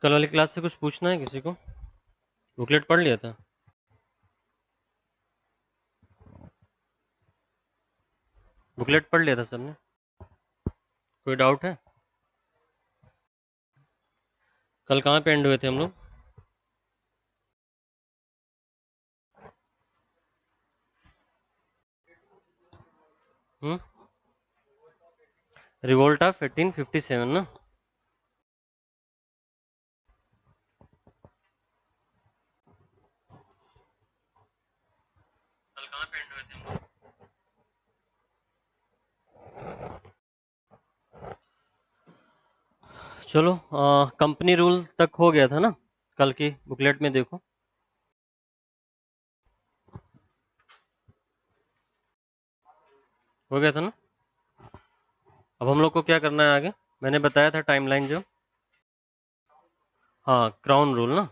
कल वाली क्लास से कुछ पूछना है किसी को? बुकलेट पढ़ लिया था? बुकलेट पढ़ लिया था सबने? कोई डाउट है? कल कहाँ पे एंड हुए थे हम लोग? रिवोल्ट ऑफ 1857 ना? कल कहाँ पे एंड हुए थे हम लोग? चलो, कंपनी रूल तक हो गया था ना? कल की बुकलेट में देखो। हो गया था ना? अब हम लोग को क्या करना है आगे? मैंने बताया था टाइमलाइन जो। हाँ, क्राउन रूल ना।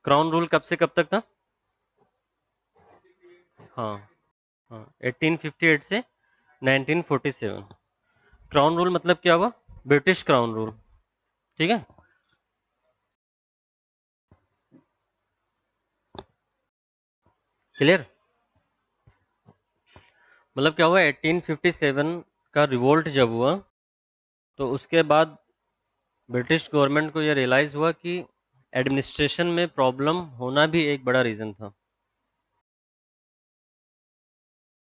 क्राउन रूल कब से कब तक था? हाँ हाँ, 1858 से 1947। क्राउन रूल मतलब क्या हुआ? British crown rule. ठीक है। क्लियर? मतलब क्या हुआ, 1857 का रिवोल्ट जब हुआ तो उसके बाद ब्रिटिश गवर्नमेंट को यह रियलाइज हुआ कि एडमिनिस्ट्रेशन में प्रॉब्लम होना भी एक बड़ा रीजन था।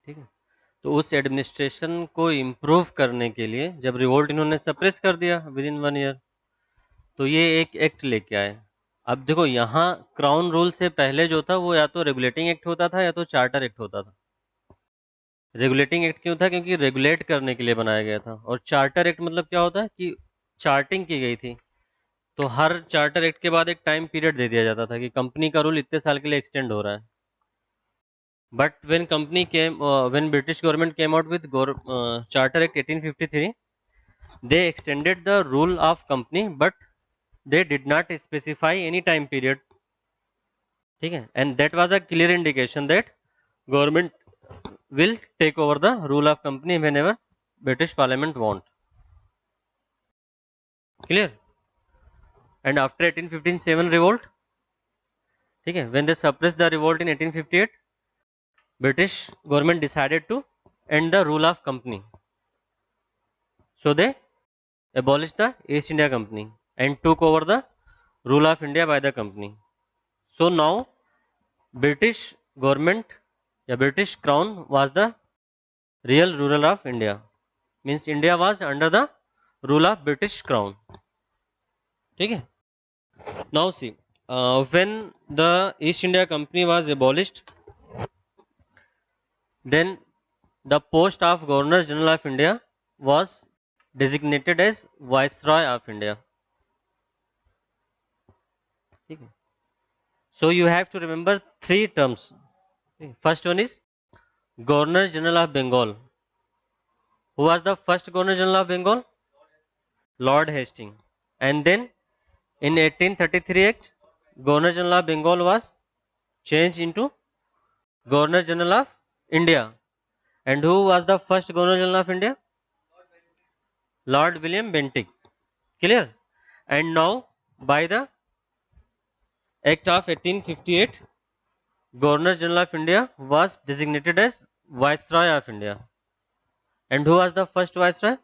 ठीक है। तो उस एडमिनिस्ट्रेशन को इम्प्रूव करने के लिए जब रिवोल्ट इन्होंने सप्रेस कर दिया विद इन 1 ईयर, तो ये एक एक्ट लेके आए। अब देखो, यहाँ क्राउन रूल से पहले जो था वो या तो रेगुलेटिंग एक्ट होता था या तो चार्टर एक्ट होता था। रेगुलेटिंग एक्ट क्यों था? क्योंकि रेगुलेट करने के लिए बनाया गया था। और चार्टर एक्ट मतलब क्या होता है कि चार्टिंग की गई थी। तो हर चार्टर एक्ट के बाद एक टाइम पीरियड दे दिया जाता था कि कंपनी का रूल इतने साल के लिए एक्सटेंड हो रहा है। But when British government came out with Charter Act 1853, they extended the rule of company, but they did not specify any time period. ठीक है, and that was a clear indication that government will take over the rule of company whenever British Parliament want. Clear? And after 1857 revolt, ठीक है, when they suppressed the revolt in 1858, British government decided to end the rule of company. So they abolished the East India Company and took over the rule of India by the company. So now British government, या British crown was the real ruler of India. Means India was under the rule of British crown. ठीक है. Now see, when the East India Company was abolished, then the post of Governor General of India was designated as Viceroy of India. ठीक है. So you have to remember three terms. First one is Governor General of Bengal. Who was the first Governor General of Bengal? Lord Hastings. And then in 1833 Act, Governor General of Bengal was changed into Governor General of India. And who was the first Governor General of India? Lord William Bentinck. Clear? And now by the Act of 1858, Governor General of India was designated as Viceroy of India. And who was the first Viceroy?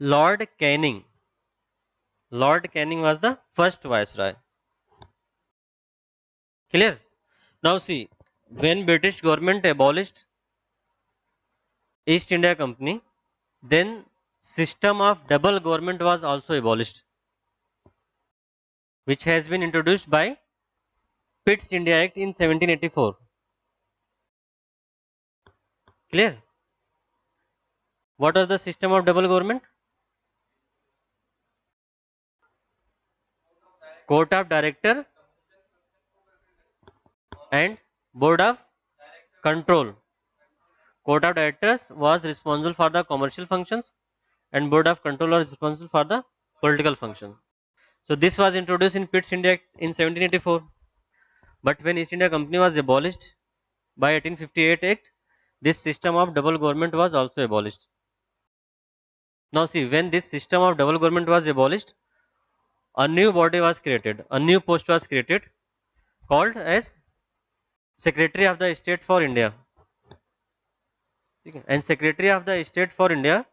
Lord Canning. Lord Canning was the first Viceroy. Clear? Now see, when British government abolished East India Company, then system of double government was also abolished, which has been introduced by Pitt's India Act in 1784. Clear? What was the system of double government? Court of Director and Board of Control. Court of Directors was responsible for the commercial functions and Board of Control was responsible for the political functions. So this was introduced in Pitt's India Act in 1784. But when East India Company was abolished, by 1858 Act, this system of double government was also abolished. Now see, when this system of double government was abolished, a new body was created, a new post was created called as Secretary of the State for India. Okay. And Secretary of the State for India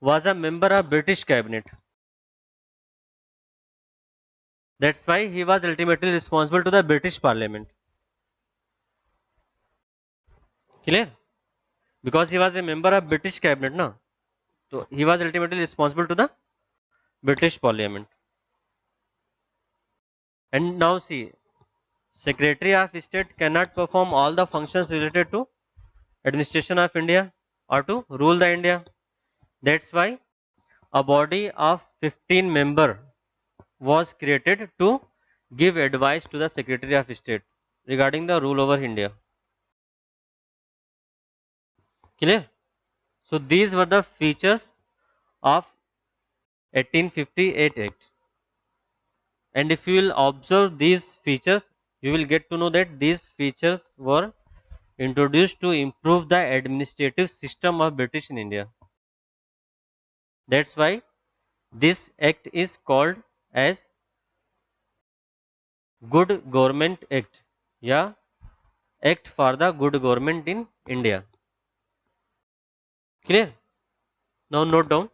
was a member of British cabinet. That's why he was ultimately responsible to the British Parliament. Clear? Because he was a member of British cabinet, no? So he was ultimately responsible to the British Parliament. And now see, Secretary of State cannot perform all the functions related to administration of India or to rule the India. That's why a body of 15 member was created to give advice to the Secretary of State regarding the rule over India. Clear? So these were the features of 1858 Act. And if you will observe these features, you will get to know that these features were introduced to improve the administrative system of British in India. That's why this act is called as Good Government Act. Yeah, Act for the Good Government in India. Clear? Now note down.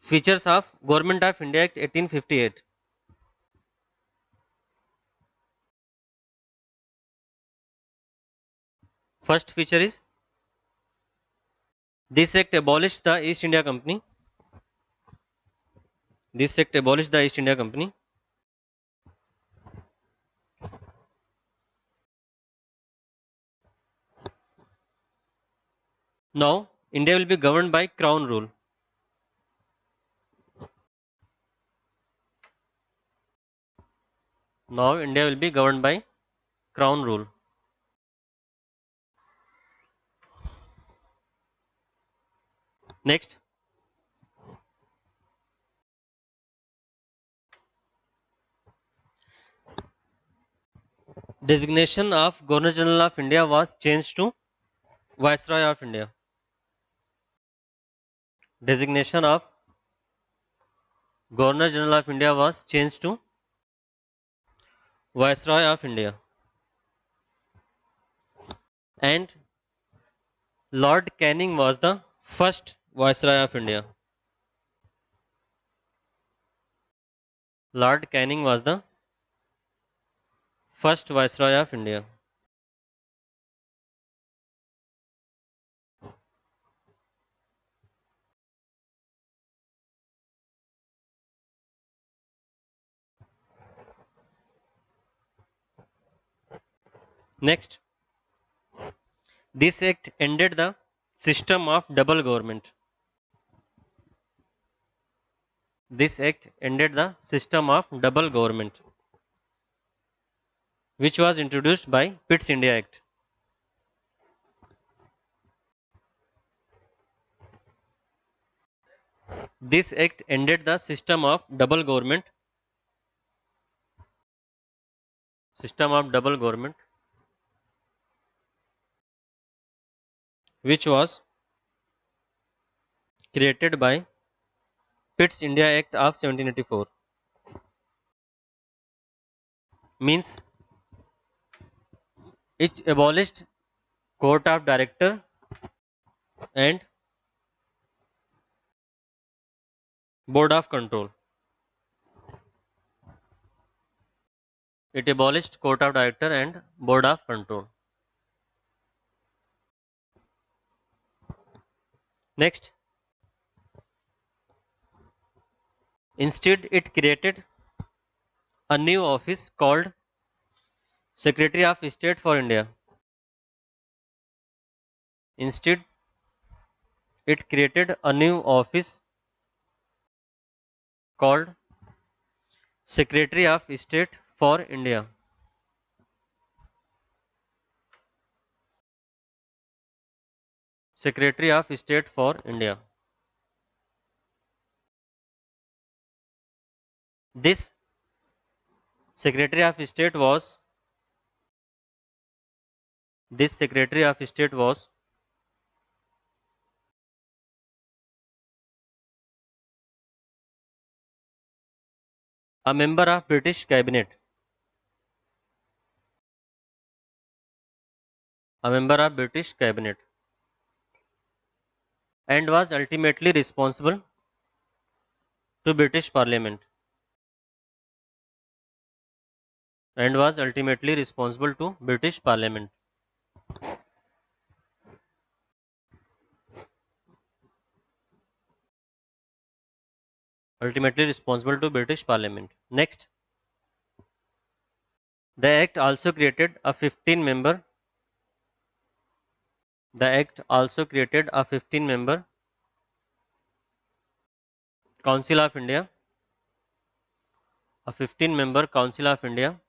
Features of Government of India Act 1858. First feature is this act abolished the East India Company. This act abolished the East India Company. Now India will be governed by Crown rule. Now India will be governed by Crown rule. Next, designation of Governor General of India was changed to Viceroy of India. Designation of Governor General of India was changed to Viceroy of India. And Lord Canning was the first Viceroy of India. Lord Canning was the first Viceroy of India. Next, this act ended the system of double government. This act ended the system of double government, which was introduced by Pitt's India Act. This act ended the system of double government, which was created by Pitt's India Act of 1784. Means it abolished Court of Director and Board of Control. It abolished Court of Director and Board of Control. Next, instead it created a new office called Secretary of State for India. Instead, it created a new office called Secretary of State for India. Secretary of State for India. This Secretary of State was this Secretary of State was a member of British cabinet, a member of British cabinet, and was ultimately responsible to British Parliament, and was ultimately responsible to British Parliament. Ultimately responsible to British Parliament. Next, the Act also created a 15-member. The Act also created a 15-member Council of India, a 15-member Council of India,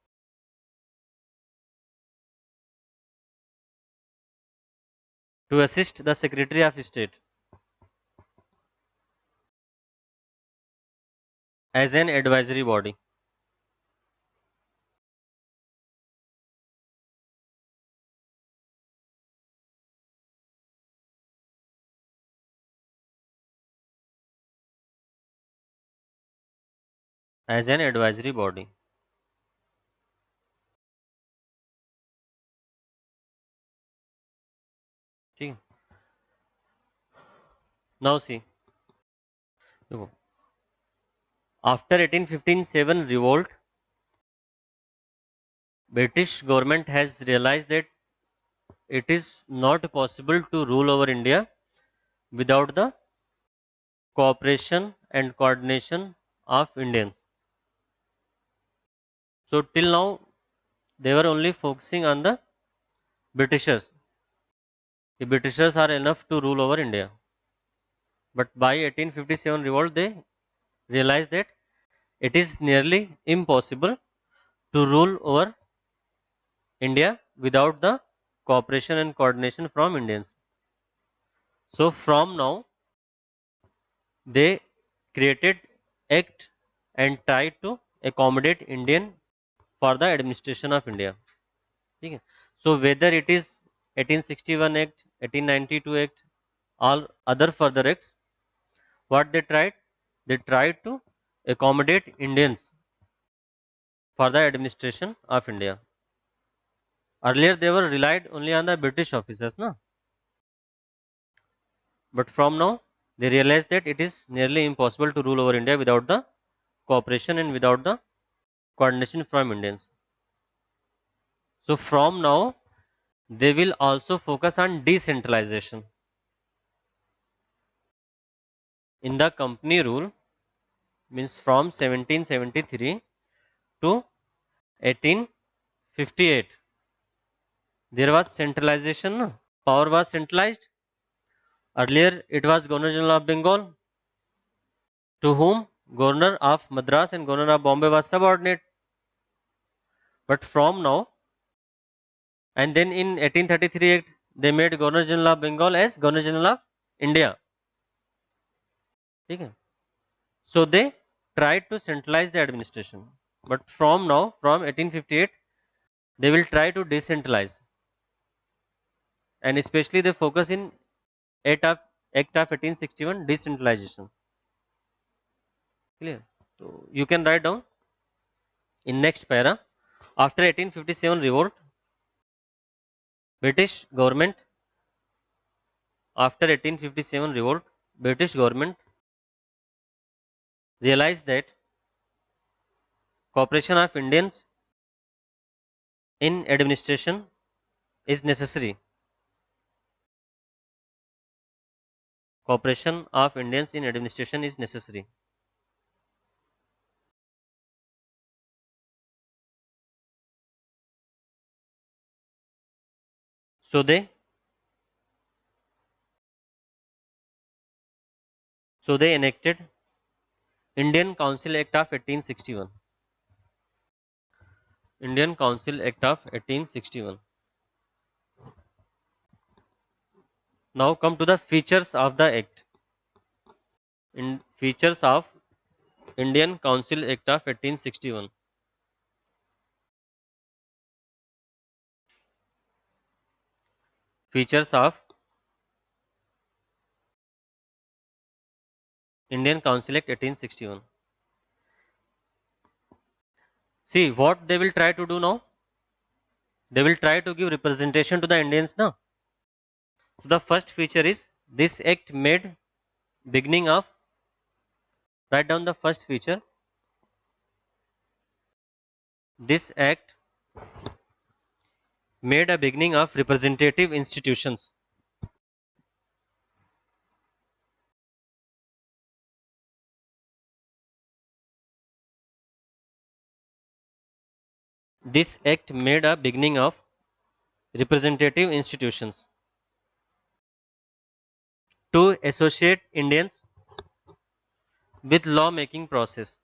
to assist the Secretary of State as an advisory body. As an advisory body. ठीक है. Now see, देखो, after 1857 revolt, British government has realized that it is not possible to rule over India without the cooperation and coordination of Indians. So till now they were only focusing on the Britishers. The Britishers are enough to rule over India. But by 1857 revolt they realized that it is nearly impossible to rule over India without the cooperation and coordination from Indians. So from now they created act and tried to accommodate Indian for the administration of India. ठीक है. So whether it is 1861 Act, 1892 Act, all other further acts, what they tried? They tried to accommodate Indians for the administration of India. Earlier they were relied only on the British officers, no? But from now they realized that it is nearly impossible to rule over India without the cooperation and without the coordination from Indians. So from now they will also focus on decentralization. In the company rule, means from 1773 to 1858, there was centralization, no? Power was centralized. Earlier it was Governor General of Bengal, to whom Governor of Madras and Governor of Bombay was subordinate. But from now, and then in 1833 Act, they made Governor General of Bengal as Governor General of India. Okay. So they tried to centralize the administration. But from now, from 1858, they will try to decentralize. And especially they focus in Act of 1861 decentralization. Clear? So you can write down in next para. After 1857 revolt, British government, after 1857 revolt, British government realized that cooperation of Indians in administration is necessary. Cooperation of Indians in administration is necessary. So they enacted Indian Council Act of 1861. Indian Council Act of 1861. Now come to the features of the act. In features of Indian Council Act of 1861. Features of Indian Council Act 1861. See what they will try to do now. They will try to give representation to the Indians now. So the first feature is this act made beginning of, write down the first feature. This act made a beginning of representative institutions. This act made a beginning of representative institutions to associate Indians with law making process.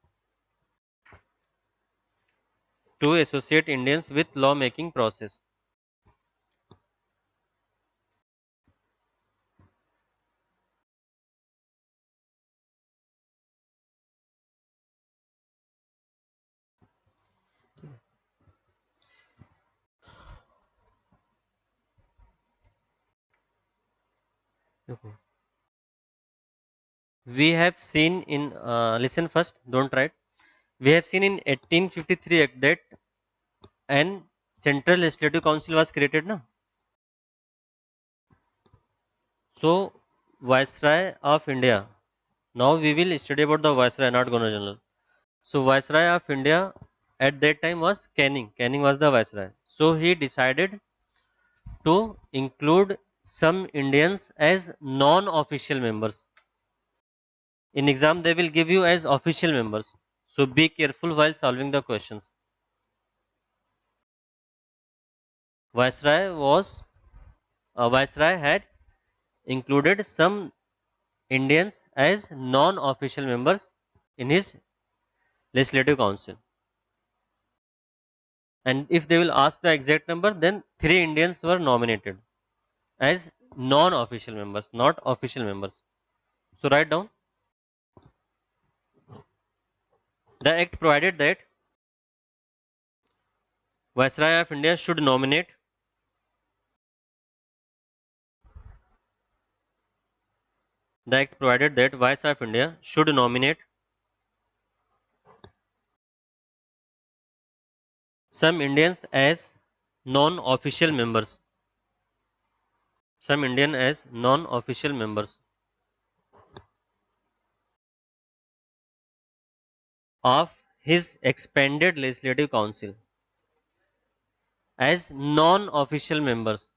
To associate Indians with law making process. Okay. We have seen in listen first, don't write. We have seen in 1853 Act that an Central Legislative Council was created, no? So Viceroy of India. Now we will study about the Viceroy, not Governor General. So Viceroy of India at that time was Canning. Canning was the Viceroy. So he decided to include some Indians as non-official members. In exam they will give you as official members. So be careful while solving the questions. Viceroy was Viceroy had included some Indians as non-official members in his legislative council. And if they will ask the exact number, then 3 Indians were nominated as non-official members, not official members. So write down. The act provided that Viceroy of India should nominate the act provided that Viceroy of India should nominate some Indians as non-official members. Some Indian as non-official members of his expanded legislative council as non-official members.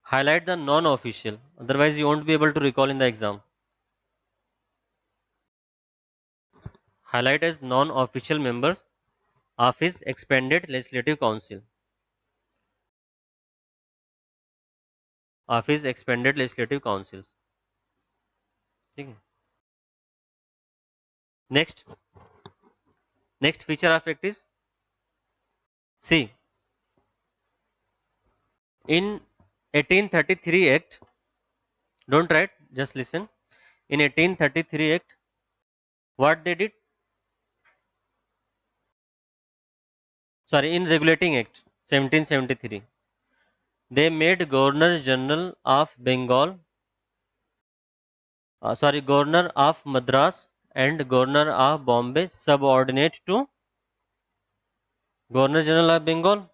Highlight the non-official, otherwise you won't be able to recall in the exam. Highlight as non-official members of his expanded legislative council. Of his expanded legislative councils. Okay. Next feature of act is, see, in 1833 Act, don't write, just listen. In 1833 Act, what they did? Sorry, in Regulating Act 1773, they made Governor General of Bengal, Governor of Madras and Governor of Bombay subordinate to Governor General of Bengal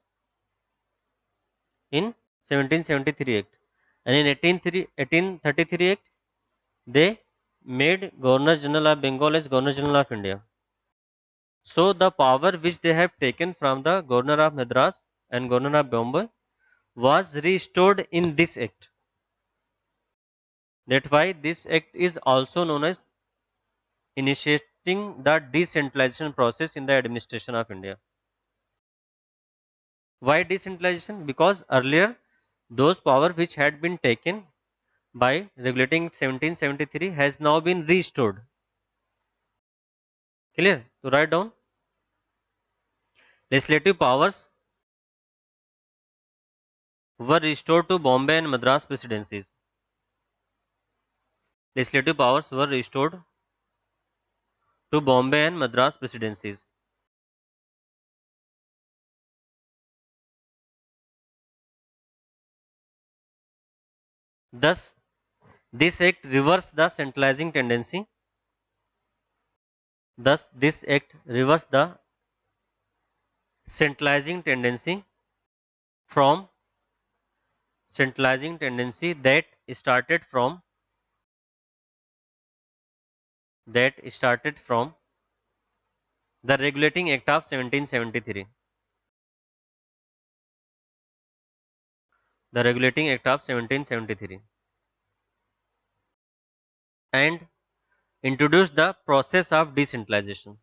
in 1773 Act. And in 1833 Act, they made Governor General of Bengal as Governor General of India. So the power which they have taken from the Governor of Madras and Governor of Bombay was restored in this act. That's why this act is also known as initiating the decentralization process in the administration of India. Why decentralization? Because earlier those power which had been taken by Regulating 1773 has now been restored. Clear? So write down. Legislative powers were restored to Bombay and Madras presidencies. Legislative powers were restored to Bombay and Madras presidencies. Thus, this act reversed the centralizing tendency. Thus, this act reversed the centralizing tendency from that started from the Regulating Act of 1773. The Regulating Act of 1773, and introduced the process of decentralization.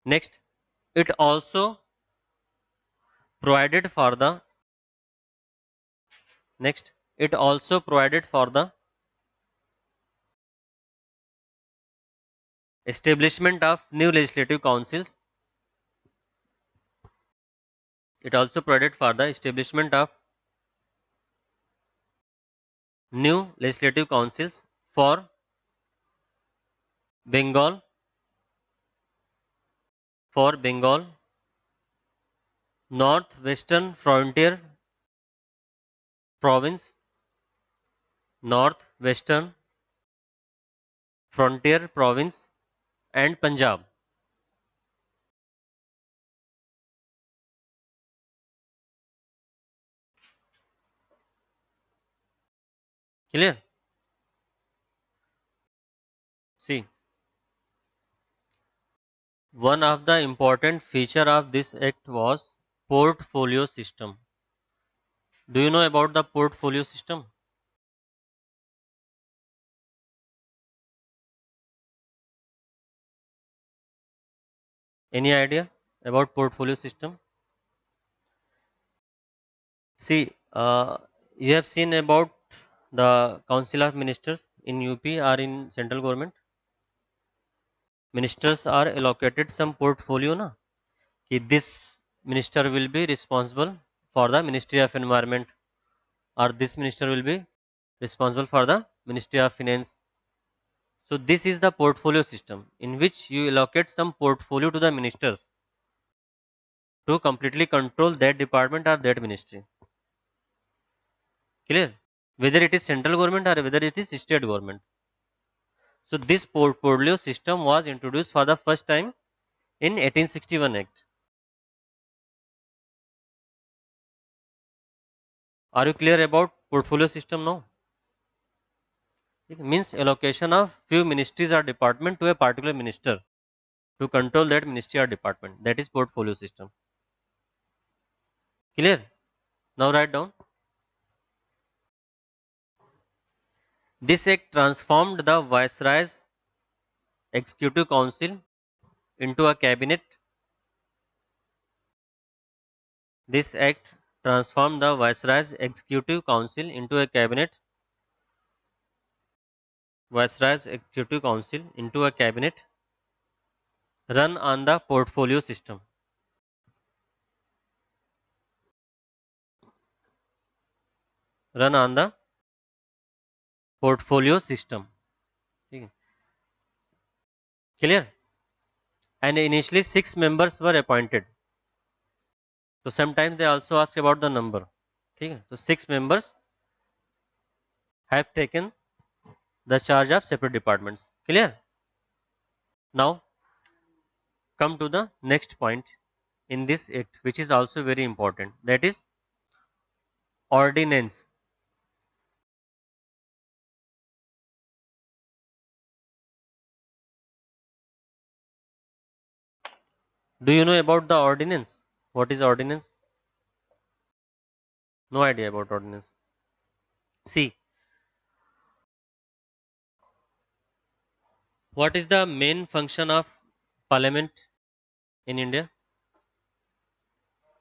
Next, it also provided for the establishment of new legislative councils. It also provided for the establishment of new legislative councils for Bengal, Northwestern Frontier Province, Northwestern Frontier Province, and Punjab. Clear? See, one of the important feature of this act was portfolio system. Do you know about the portfolio system? Any idea about portfolio system? See, you have seen about the Council of Ministers in UP or in central government. Ministers are allocated some portfolio na, कि this minister will be responsible for the Ministry of Environment, or this minister will be responsible for the Ministry of Finance. So this is the portfolio system in which you allocate some portfolio to the ministers to completely control that department or that ministry. Clear? Whether it is central government or whether it is state government. So this portfolio system was introduced for the first time in 1861 Act. Are you clear about portfolio system now? It means allocation of few ministries or department to a particular minister to control that ministry or department. That is portfolio system. Clear? Now write down. This act transformed the Viceroy's Executive Council into a cabinet. This act transformed the Viceroy's Executive Council into a cabinet. Viceroy's Executive Council into a cabinet run on the portfolio system. Run on the portfolio system. Clear? And initially 6 members were appointed. So sometimes they also ask about the number. So 6 members have taken the charge of separate departments. Clear? Now come to the next point in this act, which is also very important. That is ordinance. Do you know about the ordinance? What is ordinance? No idea about ordinance. See, what is the main function of parliament in India?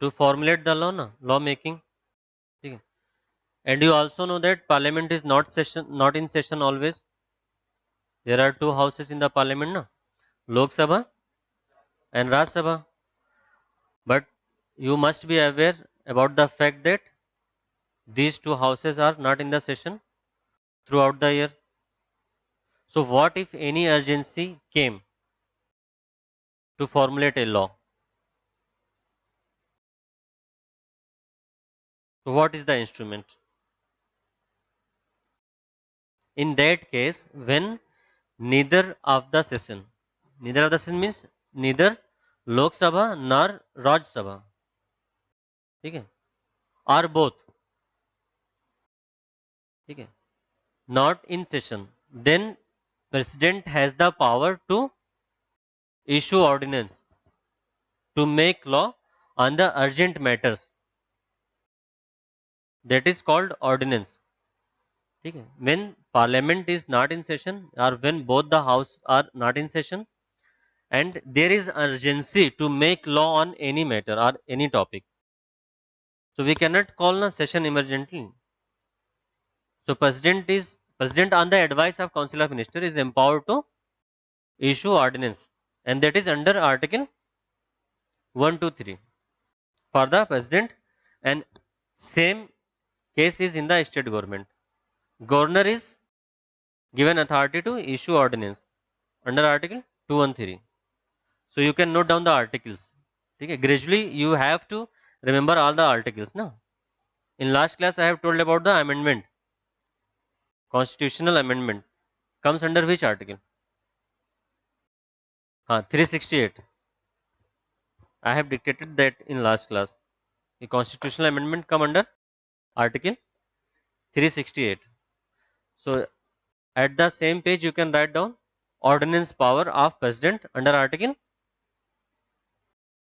To formulate the law, na? Law making. Okay. And you also know that parliament is not in session always. There are two houses in the parliament, na? Lok Sabha and Raj Sabha. But you must be aware about the fact that these two houses are not in the session throughout the year. So, what if any urgency came to formulate a law? So, what is the instrument? In that case, when neither of the session means neither Lok Sabha nor Raj Sabha, ठीक है, or both, ठीक है, not in session, then president has the power to issue ordinance to make law on the urgent matters. That is called ordinance. ठीक है, when parliament is not in session or when both the house are not in session and there is urgency to make law on any matter or any topic, so we cannot call a session emergently. So president on the advice of council of minister is empowered to issue ordinance, and that is under article 123 for the president, and same case is in the state government. Governor is given authority to issue ordinance under article 213. So you can note down the articles. Okay, gradually you have to remember all the articles. No, in last class I have told about the amendment. Constitutional amendment comes under which article? 368. I have dictated that in last class. The constitutional amendment come under article 368. So at the same page you can write down ordinance power of president under article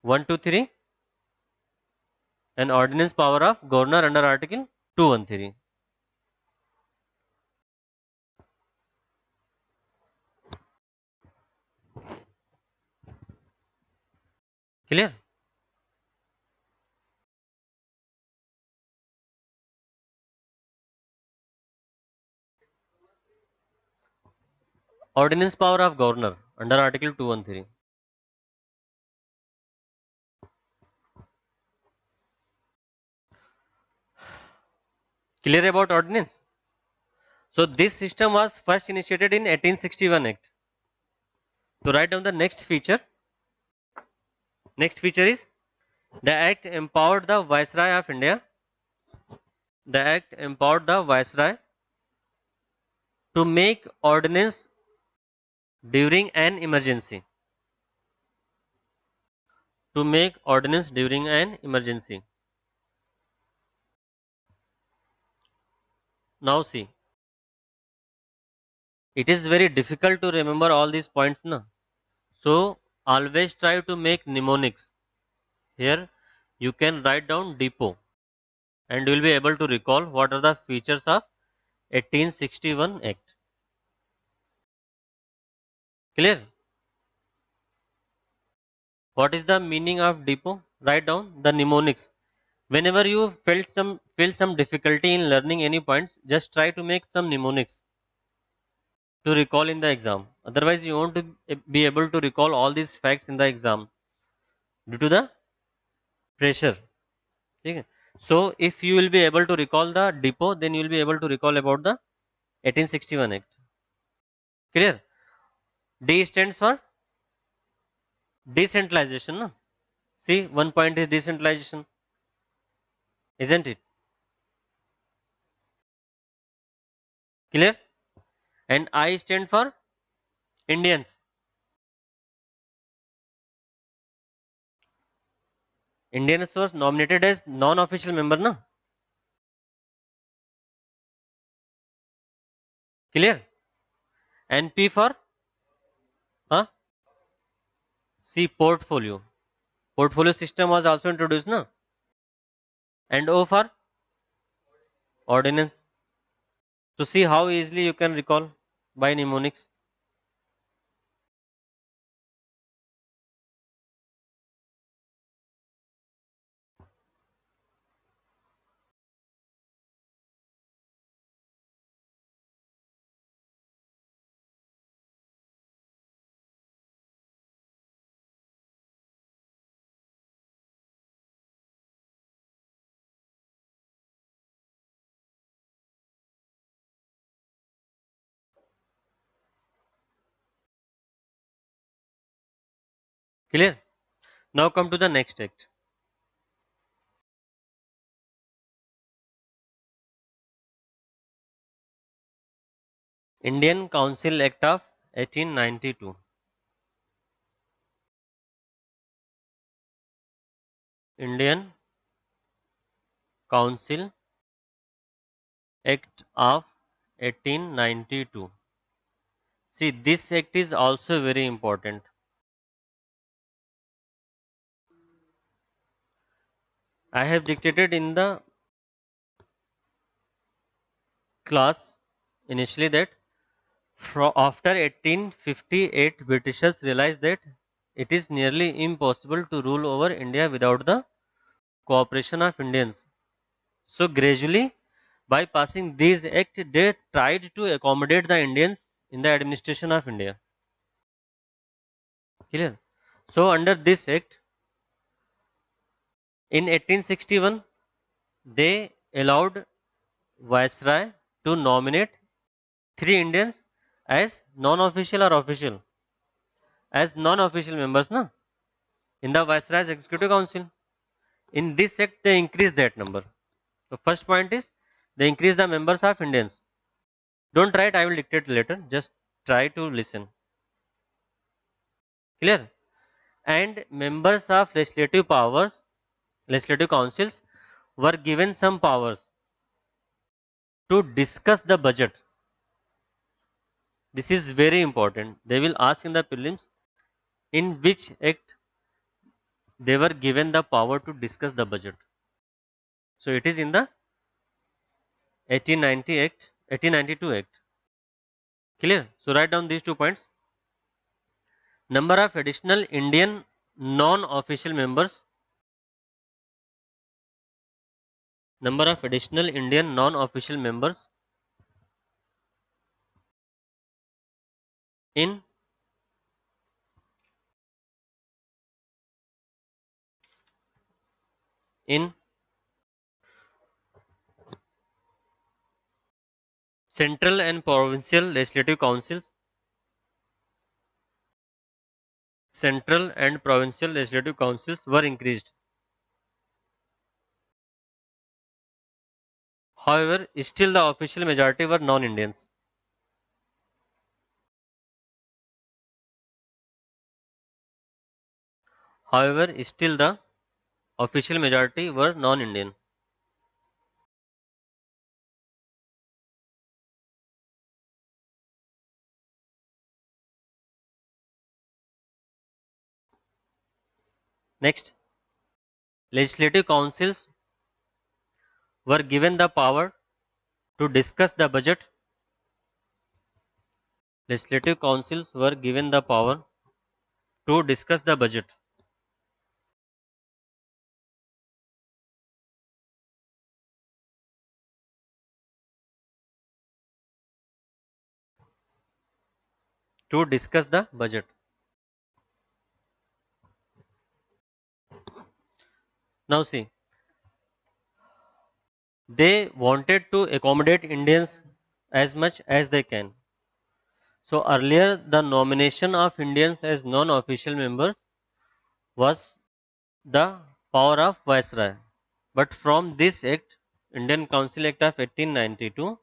123 and ordinance power of governor under article 213. Clear? Ordinance power of governor under article 213. Clear about ordinance? So this system was first initiated in 1861 Act. To write down the next feature. Next feature is the Act empowered the Viceroy of India. The Act empowered the Viceroy to make ordinance during an emergency. To make ordinance during an emergency. Now see, it is very difficult to remember all these points now. So always try to make mnemonics. Here you can write down depot and you will be able to recall what are the features of 1861 Act. Clear? What is the meaning of depot? Write down the mnemonics. Whenever you feel some difficulty in learning any points, just try to make some mnemonics to recall in the exam. Otherwise, you won't be able to recall all these facts in the exam due to the pressure. Okay? So, if you will be able to recall the depot, then you will be able to recall about the 1861 Act. Clear? D stands for decentralization. No? See, one point is decentralization, isn't it? Clear? And I stand for Indians. Indians was nominated as non-official member, na? Clear? And P for huh? C portfolio. Portfolio system was also introduced, na? And O for ordinance. So see how easily you can recall by mnemonics. Clear? Now come to the next act. Indian Council Act of 1892. Indian Council Act of 1892. See, this act is also very important. I have dictated in the class initially that after 1858, Britishers realized that it is nearly impossible to rule over India without the cooperation of Indians. So gradually, by passing these acts, they tried to accommodate the Indians in the administration of India. Clear? So under this act, in 1861, they allowed Viceroy to nominate three Indians as non-official or official, as non-official members, na, in the Viceroy's Executive Council. In this act, they increase that number. The first point is they increase the members of Indians. Don't try it, I will dictate later. Just try to listen. Clear? And members of legislative councils were given some powers to discuss the budget. This is very important. They will ask in the prelims in which act they were given the power to discuss the budget. So it is in the 1890 Act, 1892 Act. Clear? So write down these 2 points. Number of additional Indian non-official members. Number of additional Indian non-official members in in central and provincial legislative councils. Central and provincial legislative councils were increased. However, still the official majority were non-Indians. However, still the official majority were non-Indian. Next, legislative councils were given the power to discuss the budget. Legislative councils were given the power to discuss the budget. To discuss the budget. Now see, they wanted to accommodate Indians as much as they can. So earlier the nomination of Indians as non-official members was the power of Viceroy. But from this act, Indian Council Act of 1892,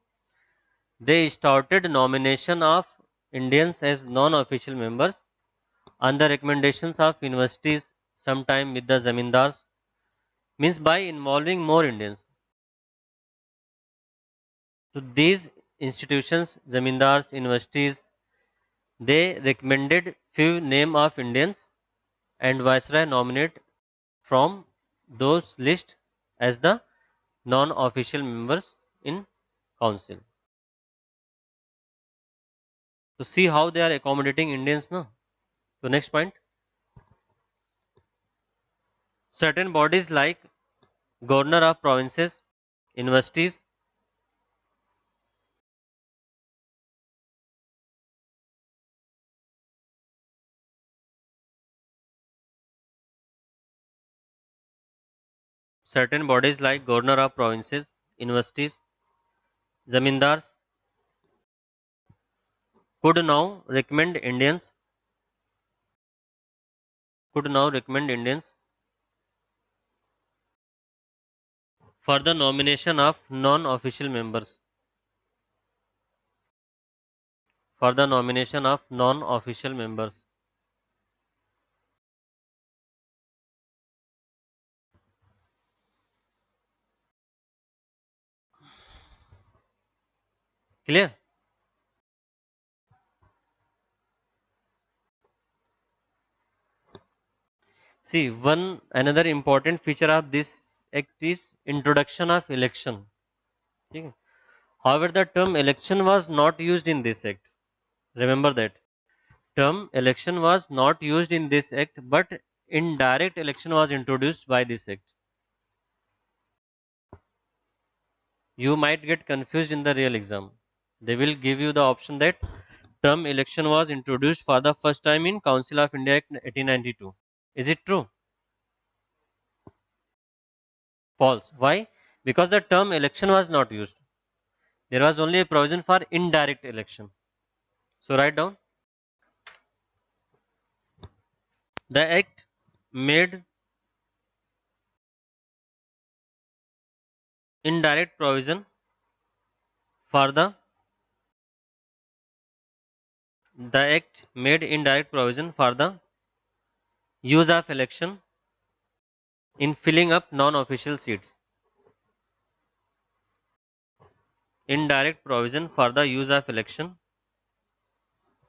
they started nomination of Indians as non-official members on the recommendations of universities, sometime with the zamindars, means by involving more Indians. So these institutions, zamindars, universities, they recommended few name of Indians and Viceroy nominate from those list as the non-official members in council. So see how they are accommodating Indians now. So next point, certain bodies like governor of provinces, universities, certain bodies like governor of provinces, universities, zamindars could now recommend Indians could now recommend Indians for the nomination of non-official members. For the nomination of non-official members. Clear? See, one another important feature of this act is introduction of election. Okay. However, the term election was not used in this act. Remember that. Term election was not used in this act, but indirect election was introduced by this act. You might get confused in the real exam. They will give you the option that term election was introduced for the first time in Council of India Act 1892. Is it true? False. Why? Because the term election was not used. There was only a provision for indirect election. So write down. The act made indirect provision for the act made indirect provision for the use of election in filling up non-official seats. Indirect provision for the use of election.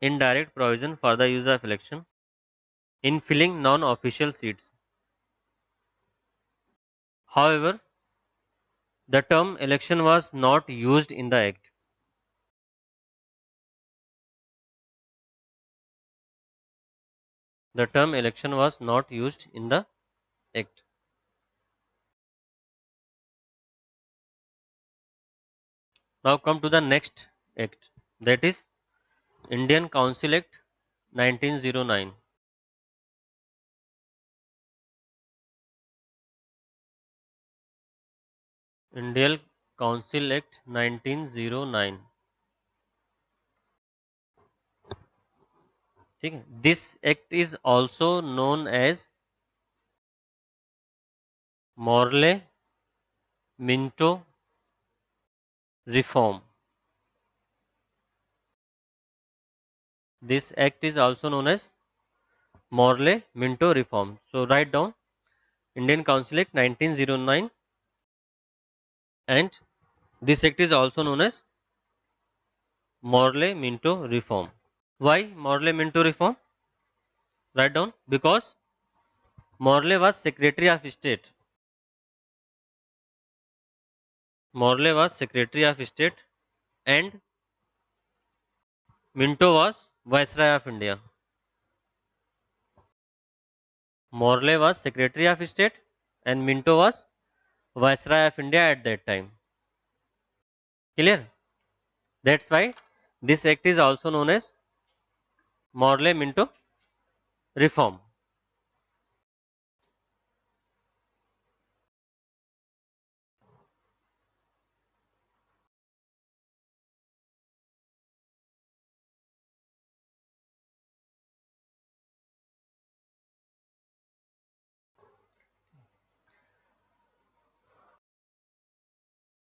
Indirect provision for the use of election in filling non-official seats. However, the term election was not used in the act. The term election was not used in the act. Now come to the next act, that is Indian Council Act 1909. Indian Council Act 1909. ठीक है? This act is also known as Morley-Minto reform. This act is also known as Morley-Minto reform. So write down Indian Council Act 1909, and this act is also known as Morley-Minto reform. Why Morley-Minto reform? Write down, because Morley was Secretary of State. Morley was Secretary of State and Minto was Viceroy of India. Morley was Secretary of State and Minto was Viceroy of India at that time. Clear? That's why this act is also known as Morley-Minto reform.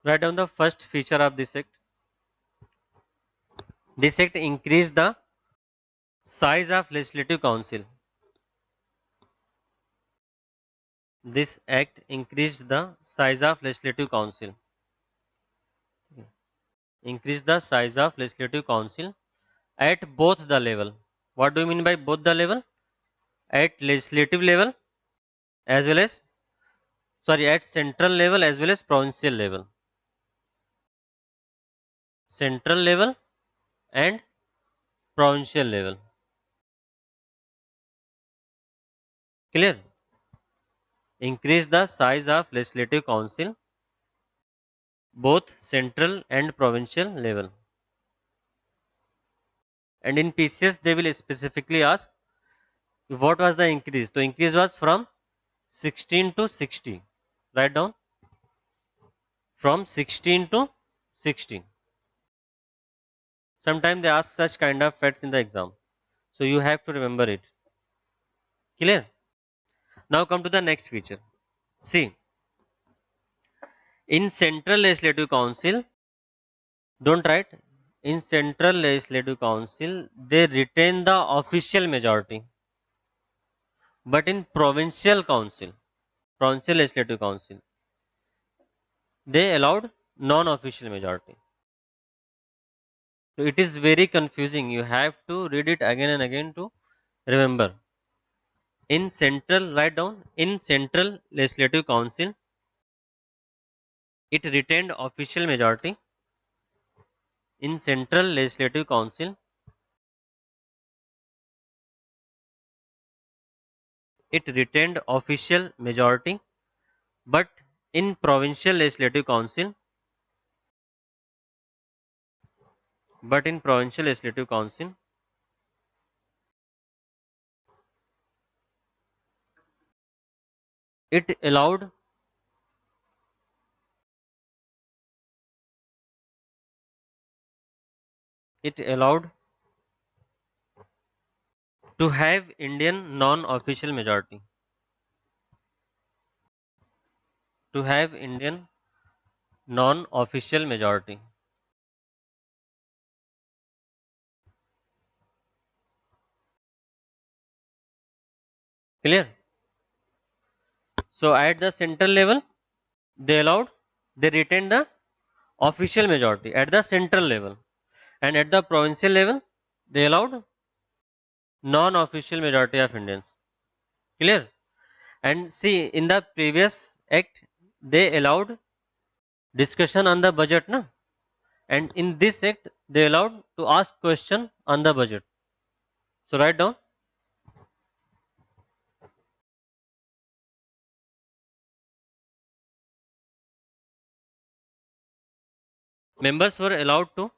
Write down the first feature of this act. This act increased the size of Legislative Council. This act increased the size of Legislative Council. Increase the size of Legislative Council at both the level. What do you mean by both the level? At legislative level as well as, at central level as well as provincial level. Central level and provincial level. Clear? Increase the size of Legislative Council both central and provincial level. And in PCS they will specifically ask what was the increase. So increase was from 16 to 60. Write down, from 16 to 60. Sometimes they ask such kind of facts in the exam. So you have to remember it. Clear? Now come to the next feature. See, in Central Legislative Council, don't write. In Central Legislative Council, they retain the official majority, but in Provincial Legislative Council, they allowed non-official majority. So it is very confusing. You have to read it again and again to remember. In Central, write down. In Central Legislative Council, it retained official majority. In Central Legislative Council, it retained official majority, but in Provincial Legislative Council, it allowed to have Indian non-official majority. To have Indian non-official majority. Clear? So at the central level, they retained the official majority at the central level, and at the provincial level, they allowed non-official majority of Indians. Clear? And see, in the previous act, they allowed discussion on the budget, no? And in this act, they allowed to ask question on the budget. So write down. Members were allowed to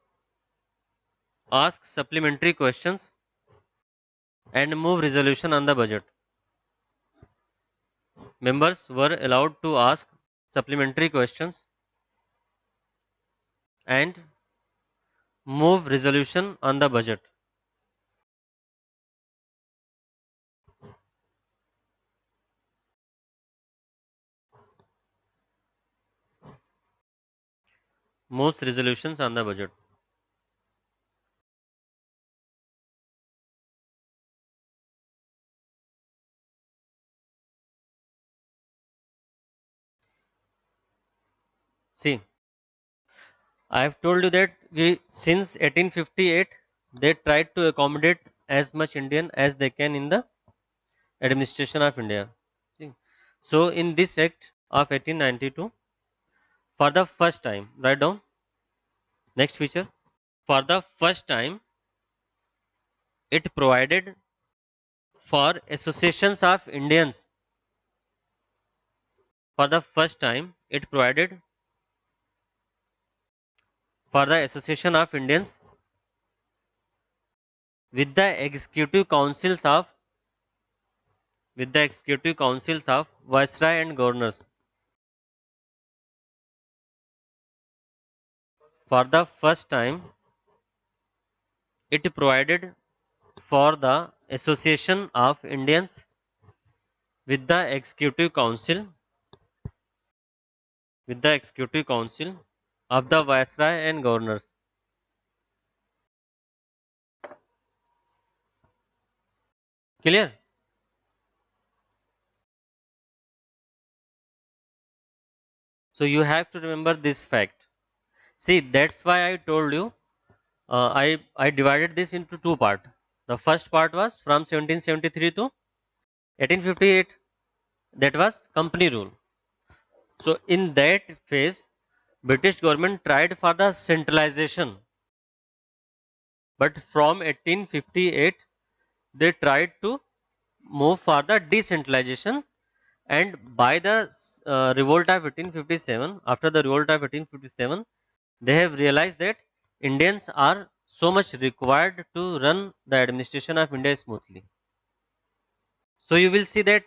ask supplementary questions and move resolution on the budget. Members were allowed to ask supplementary questions and move resolution on the budget. Moves resolutions on the budget. See, I have told you that since 1858, they tried to accommodate as much Indian as they can in the administration of India. See, so in this act of 1892, for the first time, write down next feature. For the first time, it provided for associations of Indians. For the first time, it provided for the association of Indians with the executive councils of viceroy and governors. For the first time, it provided for the association of Indians with the executive council of the viceroy and governors. Clear? So you have to remember this fact. See, that's why I told you I divided this into two parts. The first part was from 1773 to 1858. That was company rule. So in that phase, British government tried for the centralization, but from 1858 they tried to move for the decentralization, and by the revolt of 1857, after the revolt of 1857, they have realized that Indians are so much required to run the administration of India smoothly. So you will see that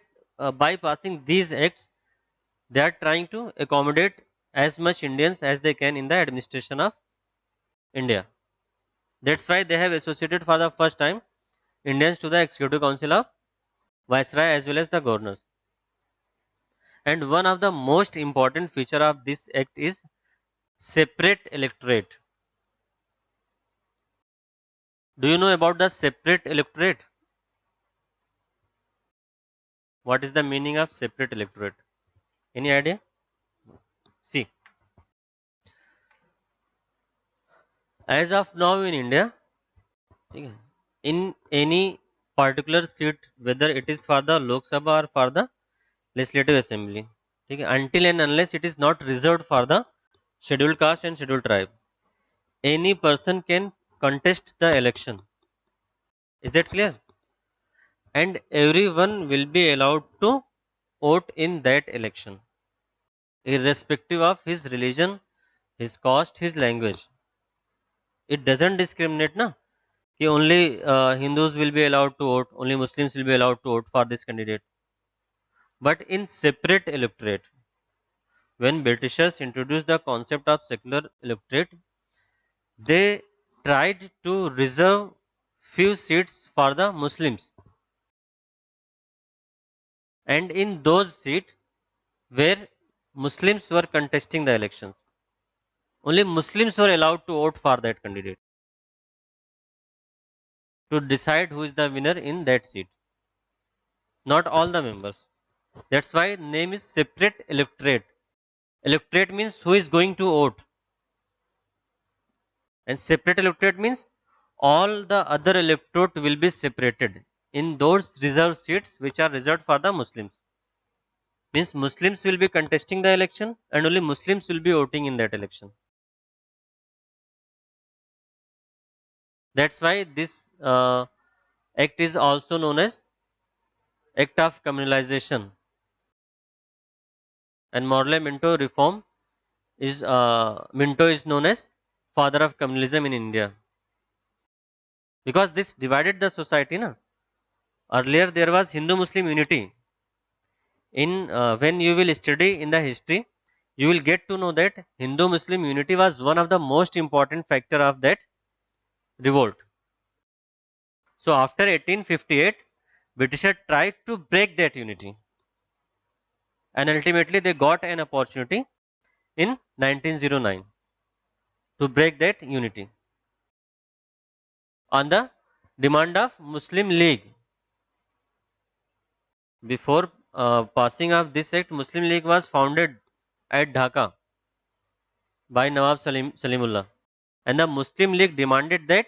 by passing these acts, they are trying to accommodate as much Indians as they can in the administration of India. That's why they have associated for the first time Indians to the Executive Council of Viceroy as well as the governors. And one of the most important feature of this act is separate electorate. Do you know about the separate electorate? What is the meaning of separate electorate? Any idea? See, as of now in India, ठीक है, in any particular seat, whether it is for the Lok Sabha or for the Legislative Assembly, ठीक है, until and unless it is not reserved for the scheduled caste and scheduled tribe, any person can contest the election. Is that clear? And everyone will be allowed to vote in that election, irrespective of his religion, his caste, his language. It doesn't discriminate, na? कि only Hindus will be allowed to vote, only Muslims will be allowed to vote for this candidate. But in separate electorate, when Britishers introduced the concept of secular electorate, they tried to reserve few seats for the Muslims. And in those seats where Muslims were contesting the elections, only Muslims were allowed to vote for that candidate to decide who is the winner in that seat. Not all the members. That's why name is separate electorate. Electorate means who is going to vote, and separate electorate means all the other electorate will be separated in those reserved seats which are reserved for the Muslims. Means Muslims will be contesting the election and only Muslims will be voting in that election. That's why this act is also known as Act of Communalization. And Morley Minto reform is Minto is known as father of communalism in India, because this divided the society. Na? Earlier there was Hindu Muslim unity. In when you will study in the history, you will get to know that Hindu Muslim unity was one of the most important factor of that revolt. So after 1858, Britishers tried to break that unity, and ultimately they got an opportunity in 1909 to break that unity on the demand of Muslim League. Before passing of this act, Muslim League was founded at Dhaka by Nawab Salimullah, and the Muslim League demanded that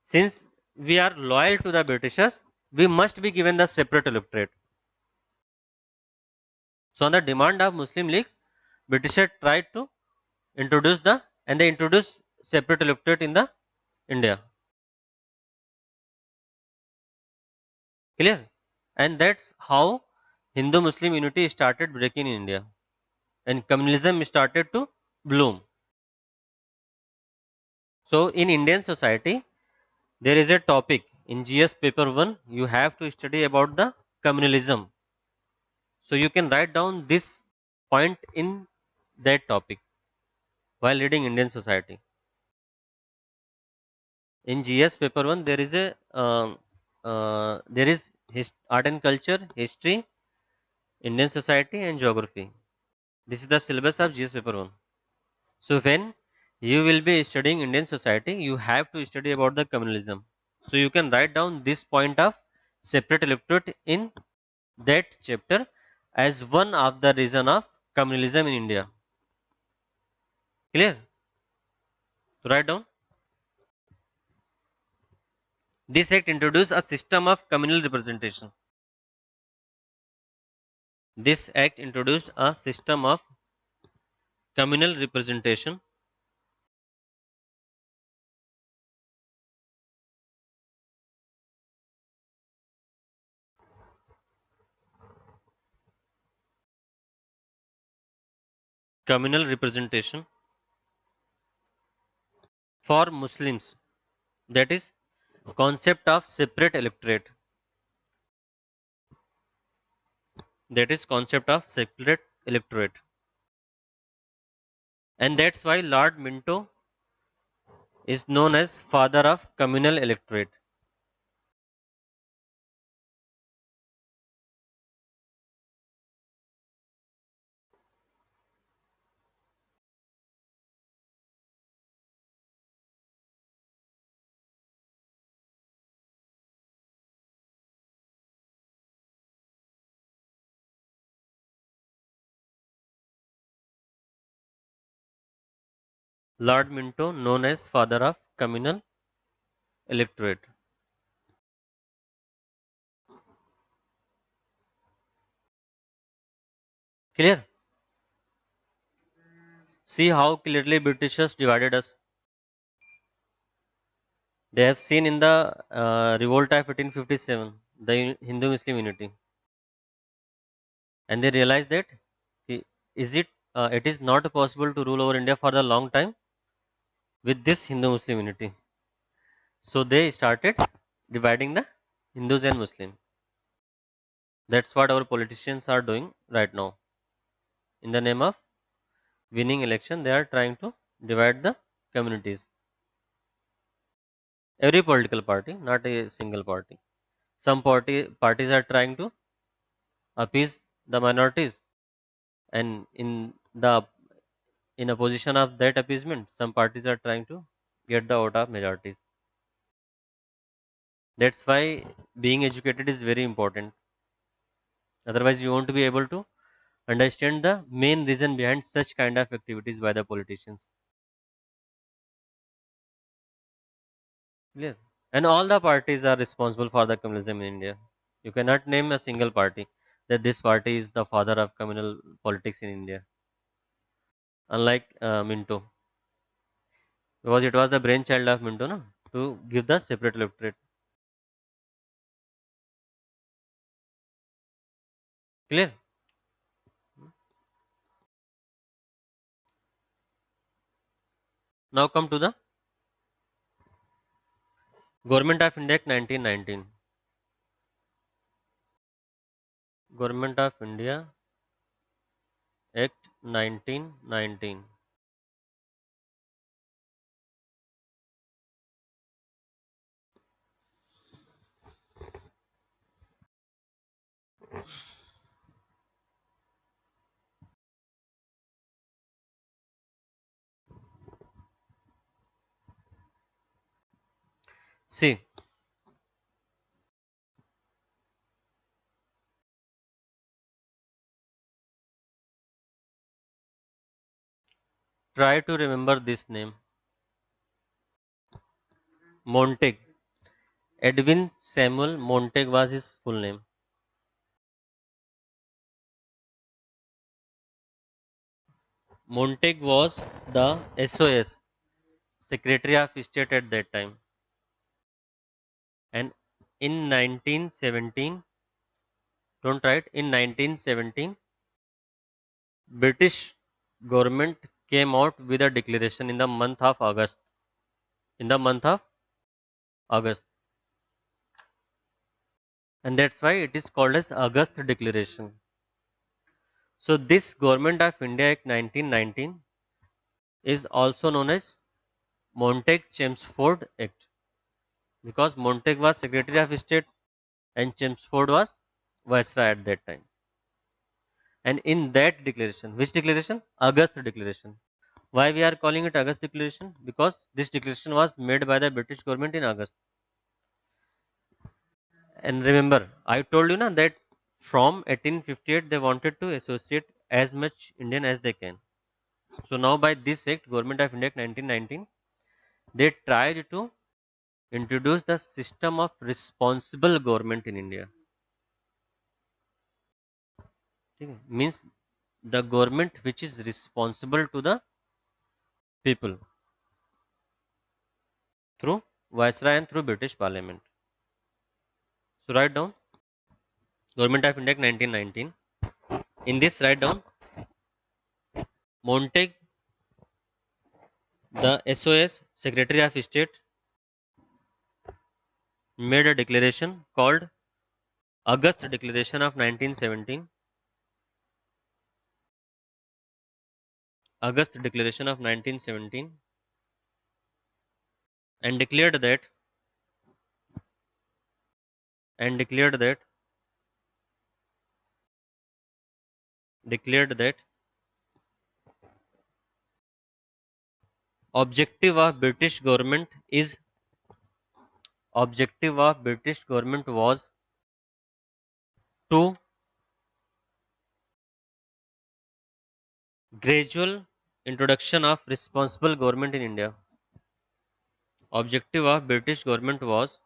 since we are loyal to the Britishers, we must be given the separate electorate. So on the demand of Muslim League, Britishers tried to introduce and they introduced separate electorate in the India. Clear? And that's how Hindu Muslim unity started breaking in India, and communalism started to bloom. So in Indian society, there is a topic in GS paper 1, you have to study about the communalism. So you can write down this point in that topic while reading Indian society. In GS paper 1, there is a art and culture, history, Indian society, and geography. This is the syllabus of GS paper 1. So when you will be studying Indian society, you have to study about the communalism. So you can write down this point of separate electorate in that chapter as one of the reason of communalism in India. Clear? So write down. This act introduced a system of communal representation. This act introduced a system of communal representation communal representation for Muslims, that is concept of separate electorate, that is concept of separate electorate, and that's why Lord Minto is known as father of communal electorate. Lord Minto, known as father of communal electorate. Clear? See how clearly Britishers divided us. They have seen in the revolt of 1857 the Hindu-Muslim unity, and they realized that i- is it is not possible to rule over India for the long time with this Hindu-Muslim unity. So they started dividing the Hindus and Muslims. That's what our politicians are doing right now. In the name of winning election, they are trying to divide the communities. Every political party, not a single party. Some parties are trying to appease the minorities, and in a position of that appeasement, some parties are trying to get the vote of majorities. That's why being educated is very important. Otherwise, you won't be able to understand the main reason behind such kind of activities by the politicians. Clear? And all the parties are responsible for the communism in India. You cannot name a single party that this party is the father of communal politics in India. Unlike Minto, because it was the brainchild of Minto, no, to give the separate electorate. Clear? Now come to the Government of India Act 1919. Government of India Act 1919. See, try to remember this name. Montague. Edwin Samuel Montague was his full name. Montague was the SOS, Secretary of State at that time. And in 1917, don't write, in 1917, British government came out with a declaration in the month of August. In the month of August. And that's why it is called as August Declaration. So this Government of India Act 1919 is also known as Montague-Chelmsford Act, because Montague was Secretary of State and Chelmsford was Viceroy at that time. And in that declaration, which declaration? August Declaration. Why we are calling it August Declaration? Because this declaration was made by the British government in August. And remember, I told you na that from 1858 they wanted to associate as much Indian as they can. So now by this act, Government of India 1919, they tried to introduce the system of responsible government in India. Okay? Means the government which is responsible to the people through Viceroy and through British Parliament. So write down Government of India 1919. In this write down Montague, the SOS Secretary of State, made a declaration called August Declaration of 1917. August Declaration of 1917, and declared that declared that objective of British government is objective of British government was to gradual introduction of responsible government in India. Objective of British government was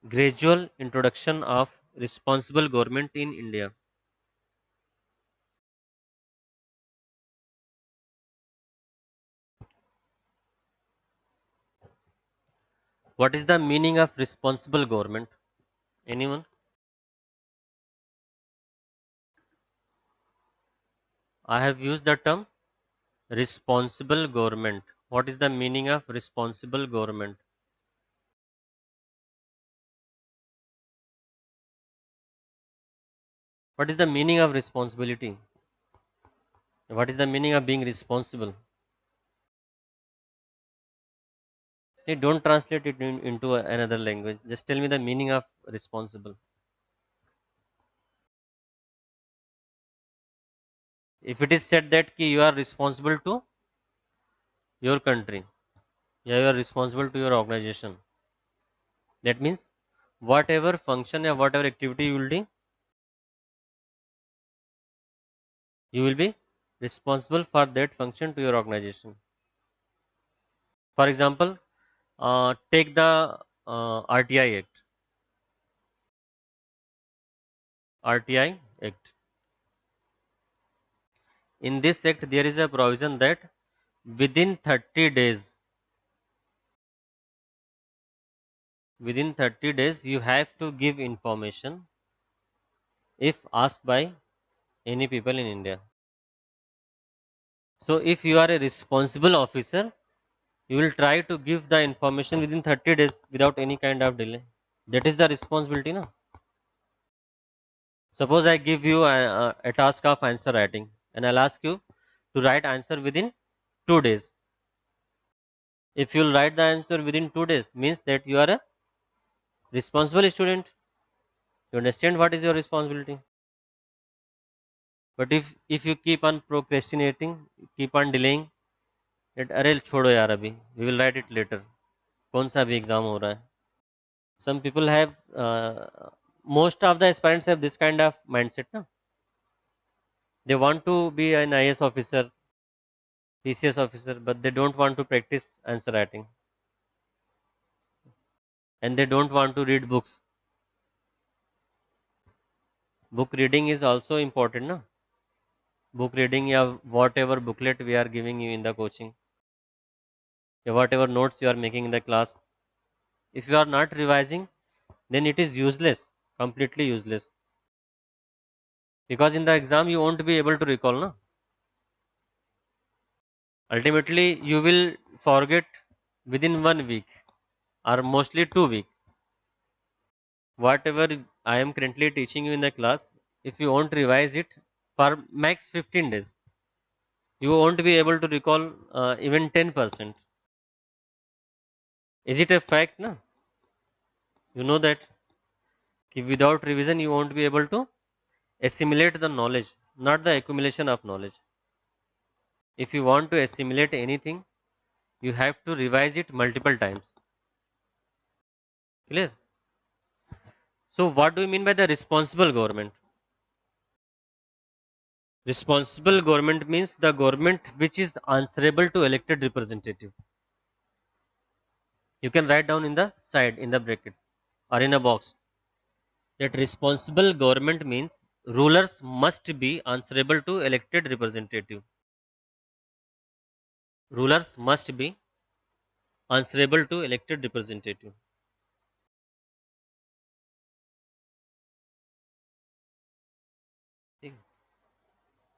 gradual introduction of responsible government in India. What is the meaning of responsible government? Anyone? I have used the term responsible government. What is the meaning of responsible government? What is the meaning of responsibility? What is the meaning of being responsible? Hey, don't translate it into another language. Just tell me the meaning of responsible. If it is said that you are responsible to your country, yeah, you are responsible to your organization. That means whatever function or whatever activity you will be responsible for that function to your organization. For example, take the RTI Act. RTI Act. In this act, there is a provision that within 30 days, within 30 days, you have to give information if asked by any people in India. So, if you are a responsible officer, you will try to give the information within 30 days without any kind of delay. That is the responsibility, no? Suppose I give you a task of answer writing and I'll ask you to write answer within 2 days. If you'll write the answer within 2 days, means that you are a responsible student. You understand what is your responsibility. But if you keep on procrastinating, keep on delaying, that अरे छोड़ो यार अभी, we will write it later. कौन सा अभी exam हो रहा है? Some people have, most of the aspirants have this kind of mindset. No? They want to be an IS officer, PCS officer, but they don't want to practice answer writing, and they don't want to read books. Book reading is also important, no? Book reading, yeah, whatever booklet we are giving you in the coaching, yeah, whatever notes you are making in the class. If you are not revising, then it is useless, completely useless. Because in the exam you won't be able to recall, no? Ultimately, you will forget within 1 week or mostly 2 weeks. Whatever I am currently teaching you in the class, if you won't revise it for max 15 days, you won't be able to recall even 10%. Is it a fact? No? You know that if without revision you won't be able to assimilate the knowledge, not the accumulation of knowledge. If you want to assimilate anything, you have to revise it multiple times. Clear? So, what do you mean by the responsible government? Responsible government means the government which is answerable to elected representative. You can write down in the side in the bracket or in a box that responsible government means rulers must be answerable to elected representative. Rulers must be answerable to elected representative.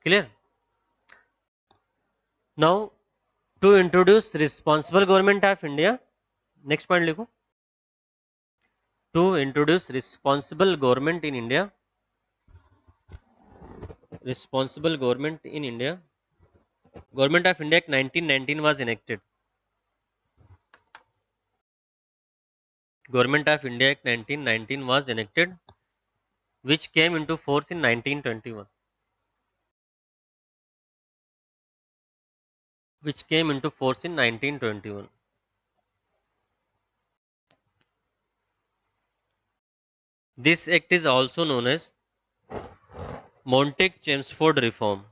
Clear? Now to introduce responsible government of India, next point लिखो. To introduce responsible government in India, responsible government in India, Government of India Act 1919 was enacted. Government of India Act 1919 was enacted, which came into force in 1921. Which came into force in 1921. This act is also known as Montague-Chelmsford reform.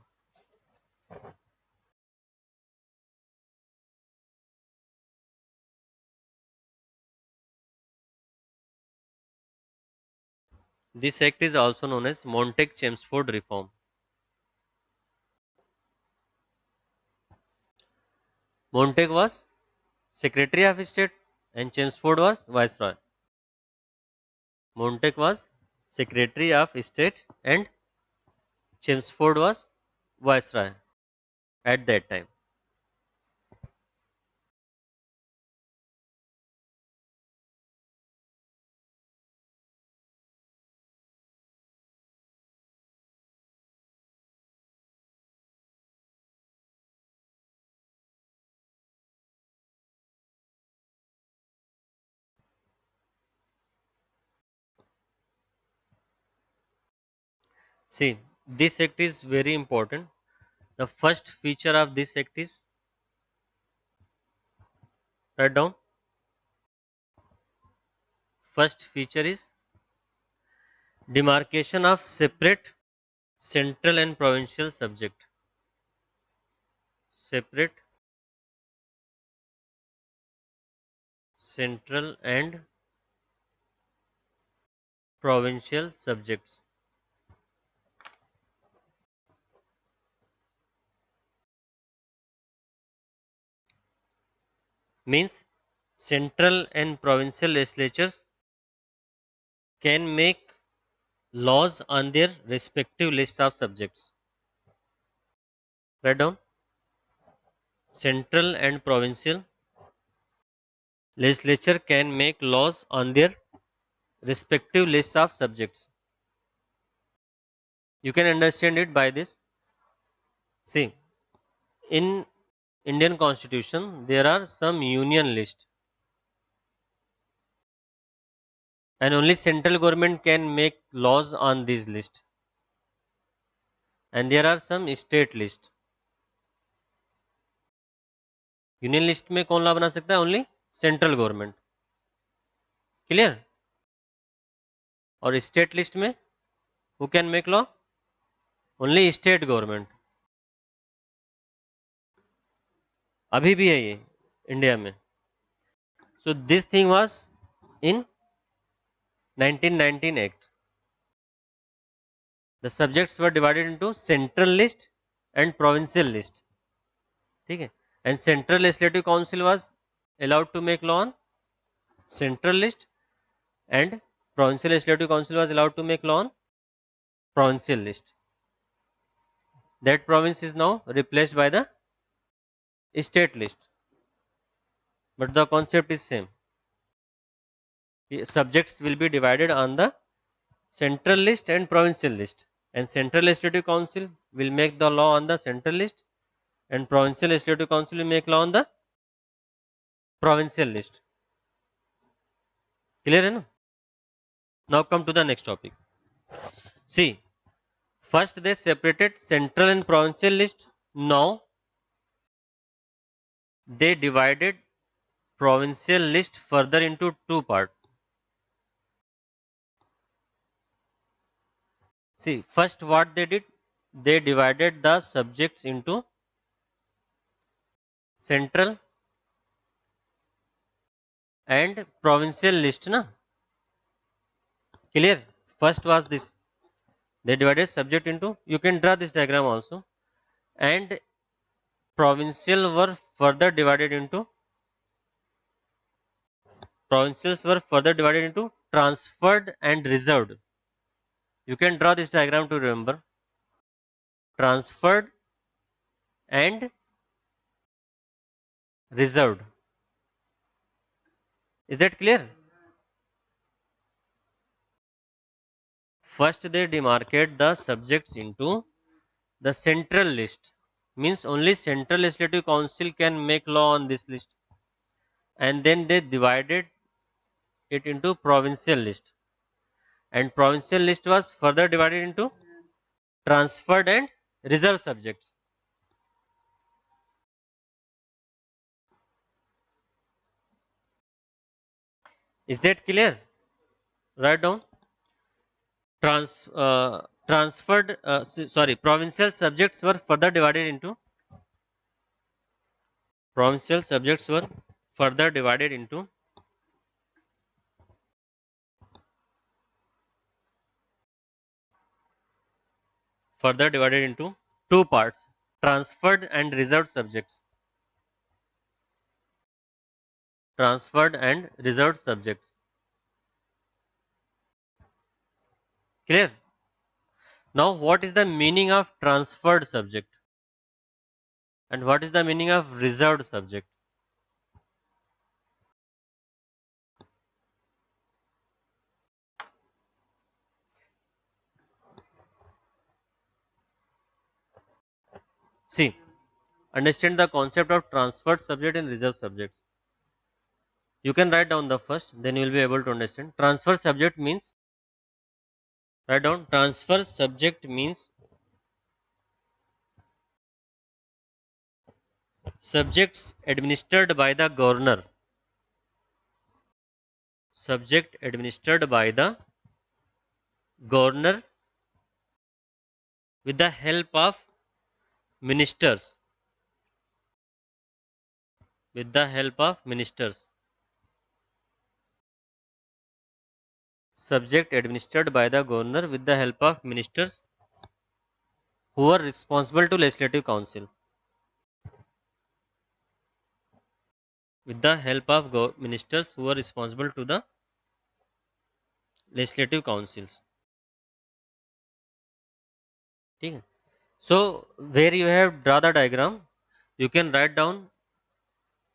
This act is also known as Montague-Chelmsford reform. Montague was Secretary of State and Chelmsford was Viceroy. Montague was Secretary of State and Chelmsford was Viceroy at that time. See, this act is very important. The first feature of this act is, write down, first feature is demarcation of separate central and provincial subject. Separate central and provincial subjects. Means central and provincial legislatures can make laws on their respective lists of subjects. Write down, central and provincial legislature can make laws on their respective lists of subjects. You can understand it by this. See, in Indian Constitution there are some union list, and only central government can make laws on these list, and there are some state list. Union list में कौन law बना सकता है? Only central government. Clear? और state list में who can make law? Only state government. अभी भी है ये इंडिया में. So this thing was in 1919 act. The subjects were divided into central list and provincial list. ठीक है. And central legislative council was allowed to make law on central list, and provincial legislative council was allowed to make law on provincial list. That province is now replaced by the state list, but the concept is same. The subjects will be divided on the central list and provincial list, and central legislative council will make the law on the central list, and provincial legislative council will make law on the provincial list. Clear है ना? Now come to the next topic. See, first they separated central and provincial list. Now they divided provincial list further into two parts. See, first what they did, they divided the subjects into central and provincial list, na? Clear? First was this. They divided subject into, you can draw this diagram also, and provincial were further divided into, provincials were further divided into transferred and reserved. You can draw this diagram to remember. Transferred and reserved. Is that clear? First they demarcate the subjects into the central list, means only central legislative council can make law on this list, and then they divided it into provincial list, and provincial list was further divided into transferred and reserved subjects. Is that clear? Write down. provincial subjects were further divided into provincial subjects were further divided into two parts: transferred and reserved subjects. Transferred and reserved subjects. Clear? Now, what is the meaning of transferred subject? And what is the meaning of reserved subject? See, understand the concept of transferred subject and reserved subjects. You can write down the first, then you will be able to understand. Transfer subject means, write down, transfer subject means subjects administered by the governor. Subject administered by the governor with the help of ministers. With the help of ministers. Subject administered by the governor with the help of ministers who are responsible to legislative council. With the help of ministers who are responsible to the legislative councils. Okay. So where you have draw the diagram, you can write down,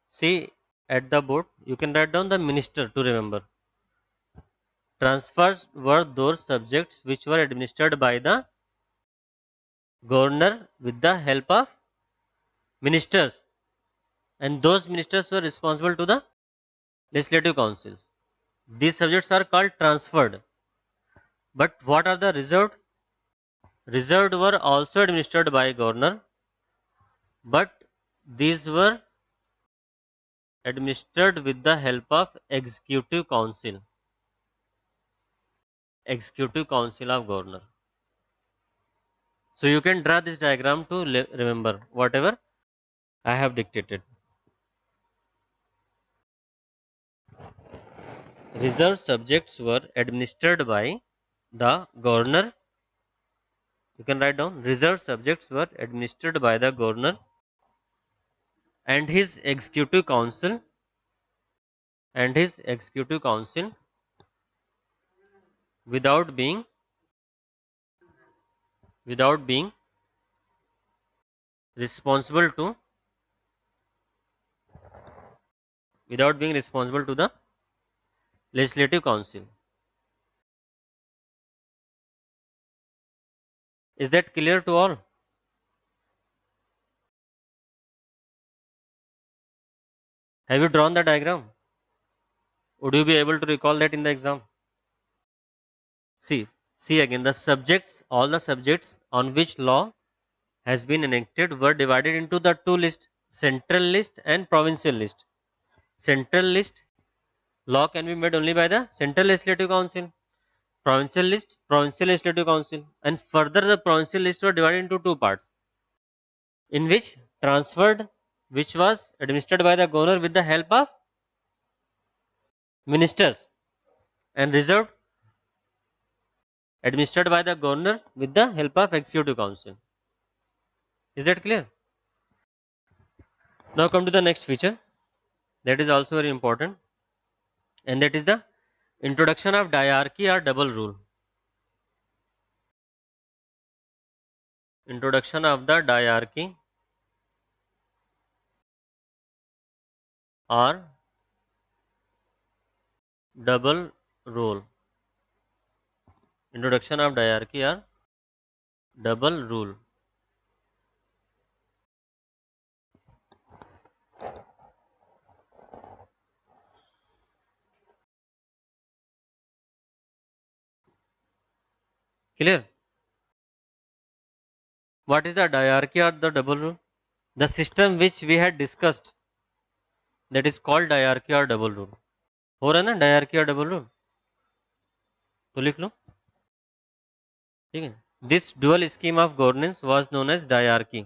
see at the board, you can write down the minister to remember. Transfers were those subjects which were administered by the governor with the help of ministers, and those ministers were responsible to the legislative councils. These subjects are called transferred. But what are the reserved? Reserved were also administered by governor, but these were administered with the help of executive council. Executive council of governor. So you can draw this diagram to remember whatever I have dictated. Reserved subjects were administered by the governor. You can write down, reserved subjects were administered by the governor and his executive council without being responsible to the legislative council. Is that clear to all? Have you drawn the diagram? Would you be able to recall that in the exam? See again, the subjects, all the subjects on which law has been enacted were divided into the two lists, central list and provincial list. Central list, law can be made only by the central legislative council. Provincial list, provincial legislative council, and further the provincial list were divided into two parts, in which transferred, which was administered by the governor with the help of ministers, and reserved, administered by the governor with the help of executive council. Is that clear? Now come to the next feature, that is also very important, and that is the introduction of diarchy or double rule. Introduction of the diarchy or double rule. Introduction of diarchy or double rule. Clear? What is the diarchy or the double rule? The system which we had discussed, that is called diarchy or double rule. हो रहा है ना diarchy or double rule? तो लिख लो, ठीक है. This dual scheme of governance was known as diarchy.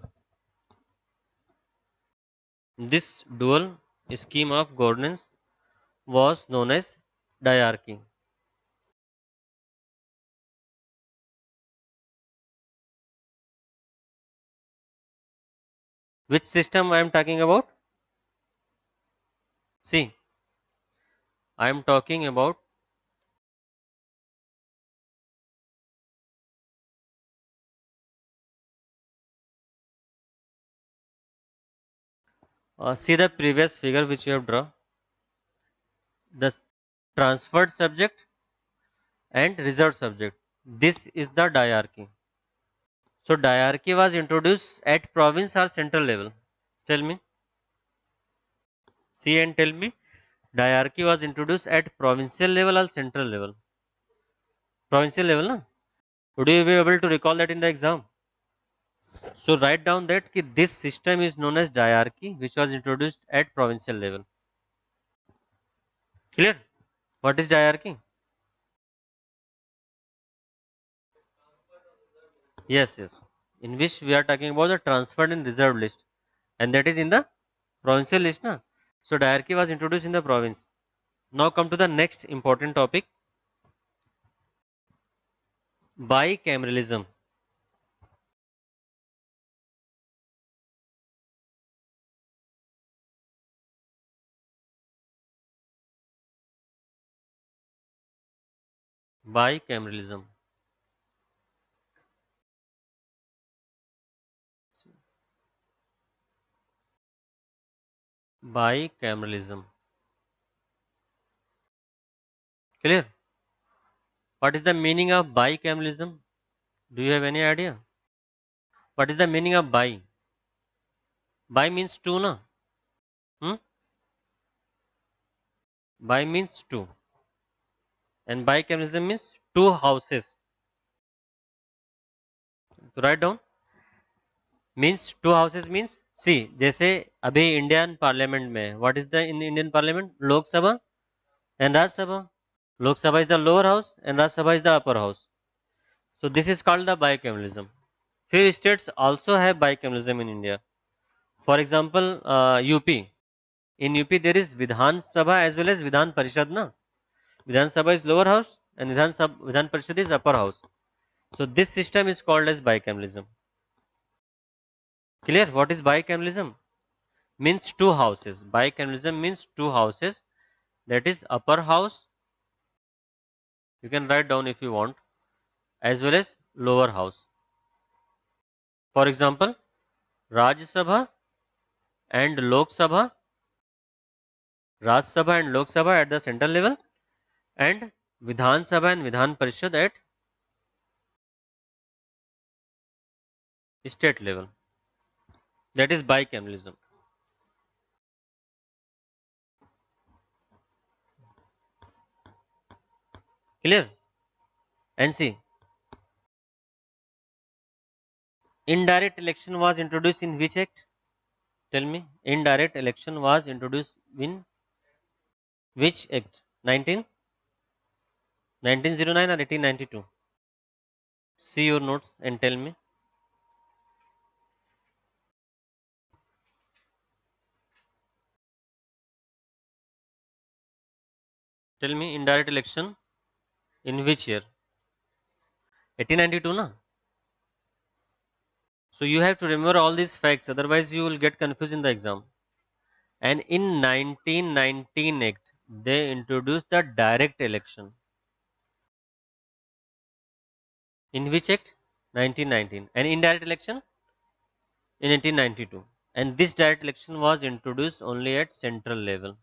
This dual scheme of governance was known as diarchy. Which system I am talking about? See, I am talking about see the previous figure which you have drawn. The transferred subject and reserved subject. This is the diarchy. So diarchy was introduced at province or central level. Tell me. See and tell me. Diarchy was introduced at provincial level or central level. Provincial level, na? Would you be able to recall that in the exam? So write down that this system is known as diarchy, which was introduced at provincial level. Clear? What is diarchy? Yes, yes. In which we are talking about the transferred and reserved list, and that is in the provincial list, na? So diarchy was introduced in the province. Now come to the next important topic, bicameralism. Bicameralism. Bicameralism. Clear? What is the meaning of bicameralism? Do you have any idea? What is the meaning of bi? Bi means two, na? Hmm? Bi means two, and bicameralism means two houses. So write down. Means two houses means, see, जैसे अभी Indian parliament में what is the in Indian parliament, Lok Sabha and Rajya Sabha. Lok Sabha is the lower house and Rajya Sabha is the upper house. So this is called the bicameralism. Few states also have bicameralism in India. For example, UP. In UP there is Vidhan Sabha as well as Vidhan Parishad. Na? Vidhan Sabha is lower house and Vidhan Parishad is upper house. So this system is called as bicameralism. Clear? What is bicameralism? Means two houses. Bicameralism means two houses. That is upper house. You can write down if you want, as well as lower house. For example, Rajya Sabha and Lok Sabha, Raj Sabha and Lok Sabha at the central level, and Vidhan Sabha and Vidhan Parishad at state level. That is bicameralism. Clear? And see, indirect election was introduced in which act? Tell me. Indirect election was introduced in which act? 1909 or 1892? See your notes and tell me. Tell me, indirect election in which year? 1892, na? So you have to remember all these facts, otherwise you will get confused in the exam. And in 1919 Act, they introduced the direct election. In which act? 1919. And indirect election? In 1892. And this direct election was introduced only at central level.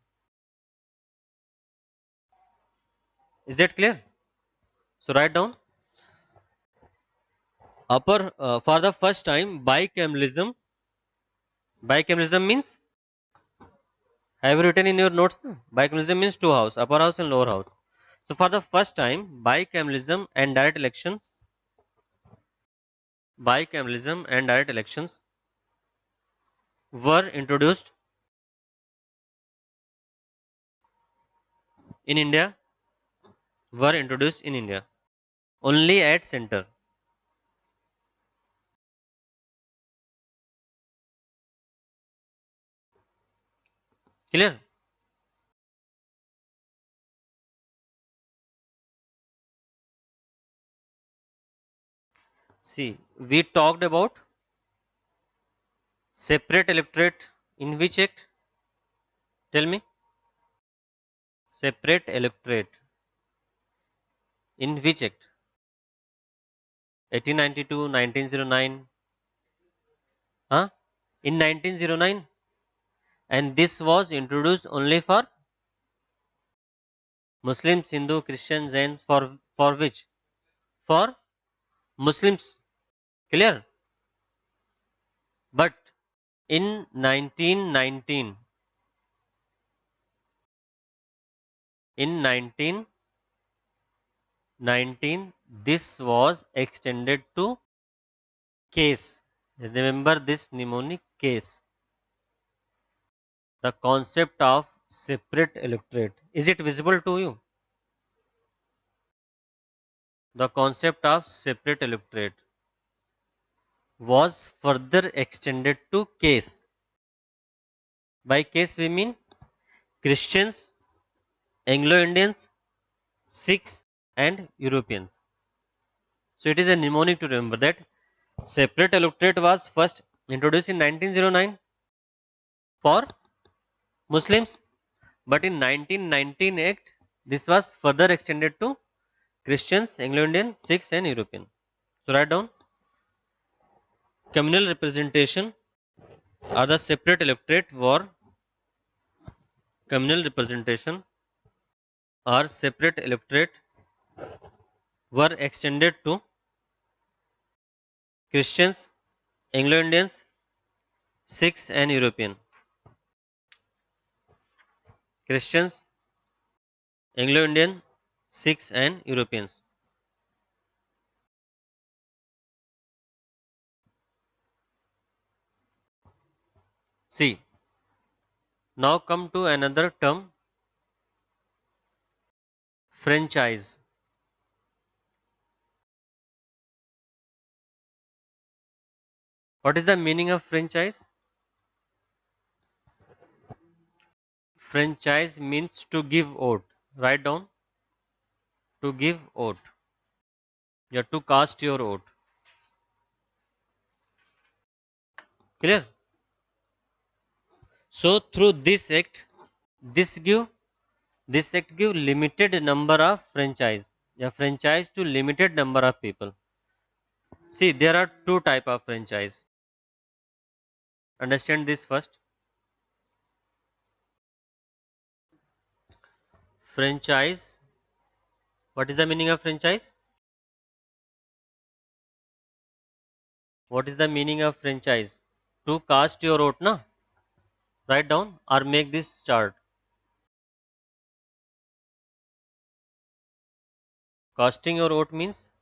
Is that clear? So write down. For the first time, bicameralism. Bicameralism means, have you written in your notes? No? Bicameralism means two house, upper house and lower house. So for the first time, bicameralism and direct elections were introduced in India. Were introduced in India only at center. Clear? See, we talked about separate electorate in which act? Tell me. Separate electorate in which act? 1892, 1909? Huh? In 1909? And this was introduced only for Muslims, Hindu, Christians, Jains, for which? For Muslims. Clear? But in 1919, in 1919, this was extended to case. Remember this mnemonic case. The concept of separate electorate. Is it visible to you? The concept of separate electorate was further extended to case. By case we mean Christians, Anglo-Indians, Sikhs and Europeans. So it is a mnemonic to remember that separate electorate was first introduced in 1909 for Muslims, but in 1919 Act this was further extended to Christians, Anglo-Indian, Sikhs and European. So write down communal representation or the separate electorate war. Communal representation or separate electorate were extended to Christians, Anglo-Indians, Sikhs and European. Christians, Anglo-Indian, Sikhs and Europeans. See, now come to another term, franchise. What is the meaning of franchise? Franchise means to give vote. Write down, to give vote. You have to cast your vote. Clear? So through this act, this give this act give limited number of franchise. A franchise to limited number of people. See, there are two type of franchise. Understand this first. Franchise. What is the meaning of franchise? What is the meaning of franchise? To cast your vote, na? Write down or make this chart. Casting your vote means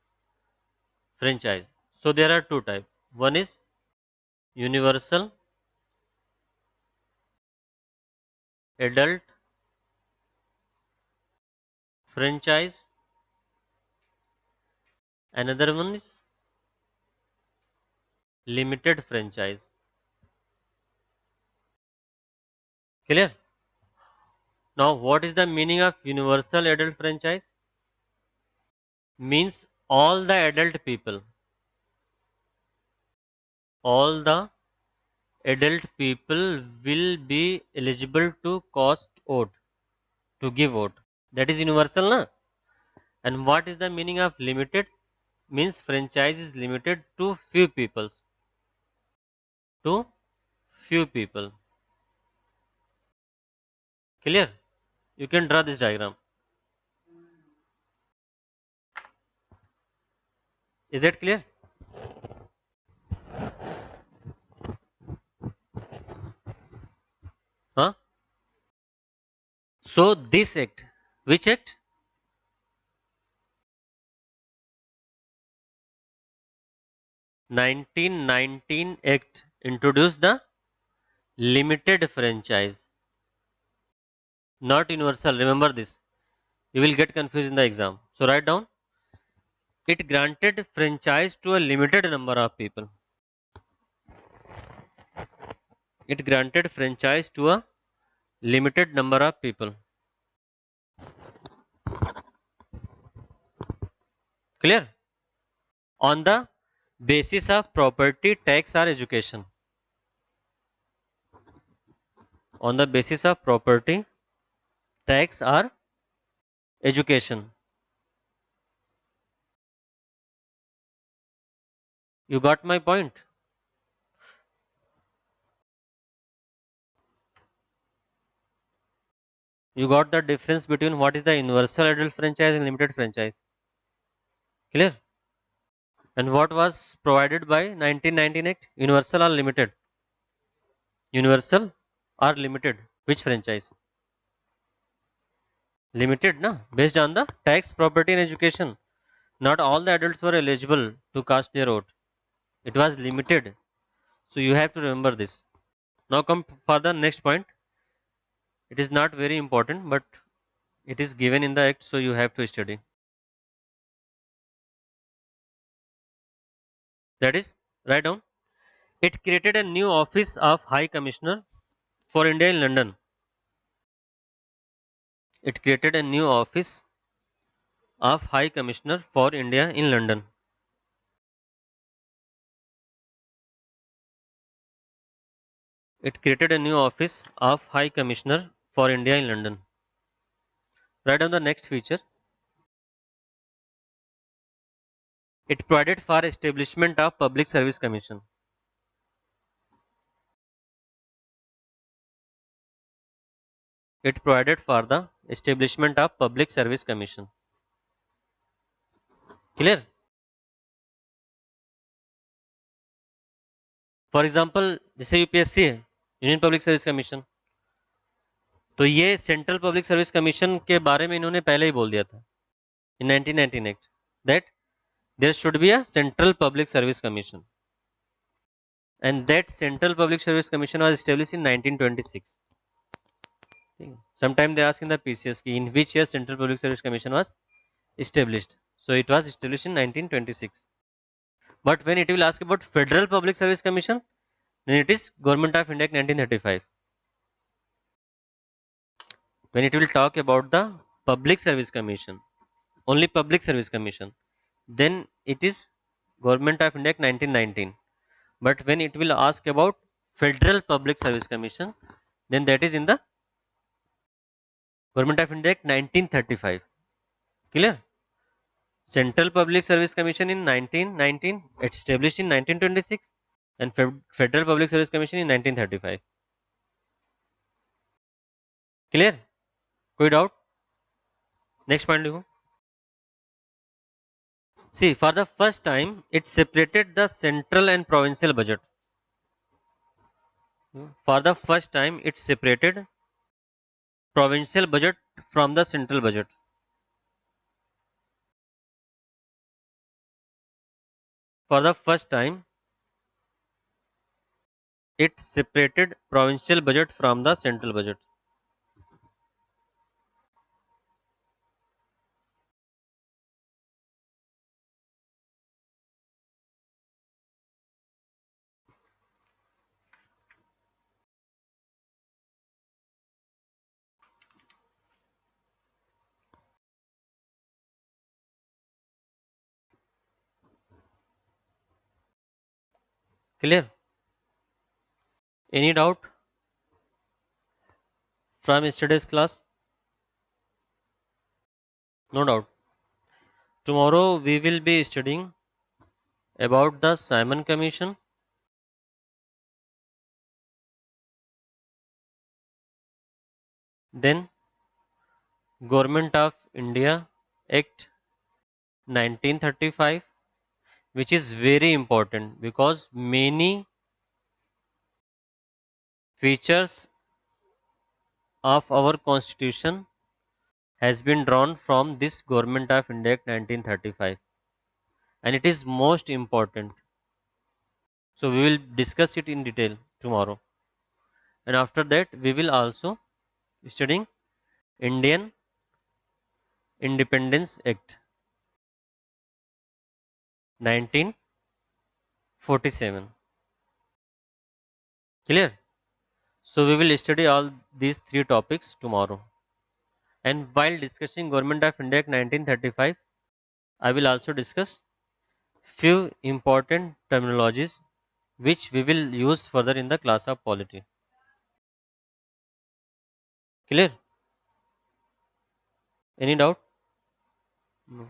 franchise. So there are two types. One is universal adult franchise. Another one is limited franchise. Clear? Now what is the meaning of universal adult franchise? Means all the adult people. All the adult people will be eligible to cast vote, to give vote. That is universal, na? And what is the meaning of limited? Means franchise is limited to few peoples. To few people. Clear? You can draw this diagram. Is that clear? Huh? So this act, which act? 1919 Act introduced the limited franchise, not universal. Remember this. You will get confused in the exam. So write down. It granted franchise to a limited number of people. It granted franchise to a limited number of people. Clear? On the basis of property, tax or education. On the basis of property, tax or education. You got my point? You got the difference between what is the universal adult franchise and limited franchise. Clear? And what was provided by 1919 Act? Universal or limited? Universal or limited? Which franchise? Limited, na? Based on the tax, property and education. Not all the adults were eligible to cast their vote. It was limited. So you have to remember this. Now come for the next point. It is not very important, but it is given in the act, so you have to study. That is, write down. It created a new office of High Commissioner for India in London. It created a new office of High Commissioner for India in London. It created a new office of High Commissioner for India in London. Write down the next feature. It provided for establishment of Public Service Commission. It provided for the establishment of Public Service Commission. Clear? For example जैसे UPSC है, union public service commission, तो ये central public service commission के बारे में इन्होंने पहले ही बोल दिया था in 1919 act that there should be a central public service commission and that central public service commission was established in 1926. Sometime they ask in the PCS in which year Central Public Service Commission was established. So it was established in 1926. But when it will ask about Federal Public Service Commission, then it is Government of India Act 1935. When it will talk about the Public Service Commission, only Public Service Commission, then it is Government of India Act 1919. But when it will ask about Federal Public Service Commission, then that is in the Government of India Act 1935. Clear? Central Public Service Commission in 1919, established in 1926, and Federal Public Service Commission in 1935. Clear? कोई doubt? Next point लिखो. See, for the first time, it separated the central and provincial budget. For the first time, it separated provincial budget from the central budget. For the first time, it separated provincial budget from the central budget. Clear? Any doubt from yesterday's class? No doubt. Tomorrow we will be studying about the Simon Commission, then Government of India Act 1935, which is very important because many features of our constitution has been drawn from this Government of India Act 1935, and it is most important. So we will discuss it in detail tomorrow, and after that we will also studying Indian Independence Act 1947. Clear? So we will study all these three topics tomorrow. And while discussing Government of India Act 1935, I will also discuss few important terminologies which we will use further in the class of polity. Clear? Any doubt? No.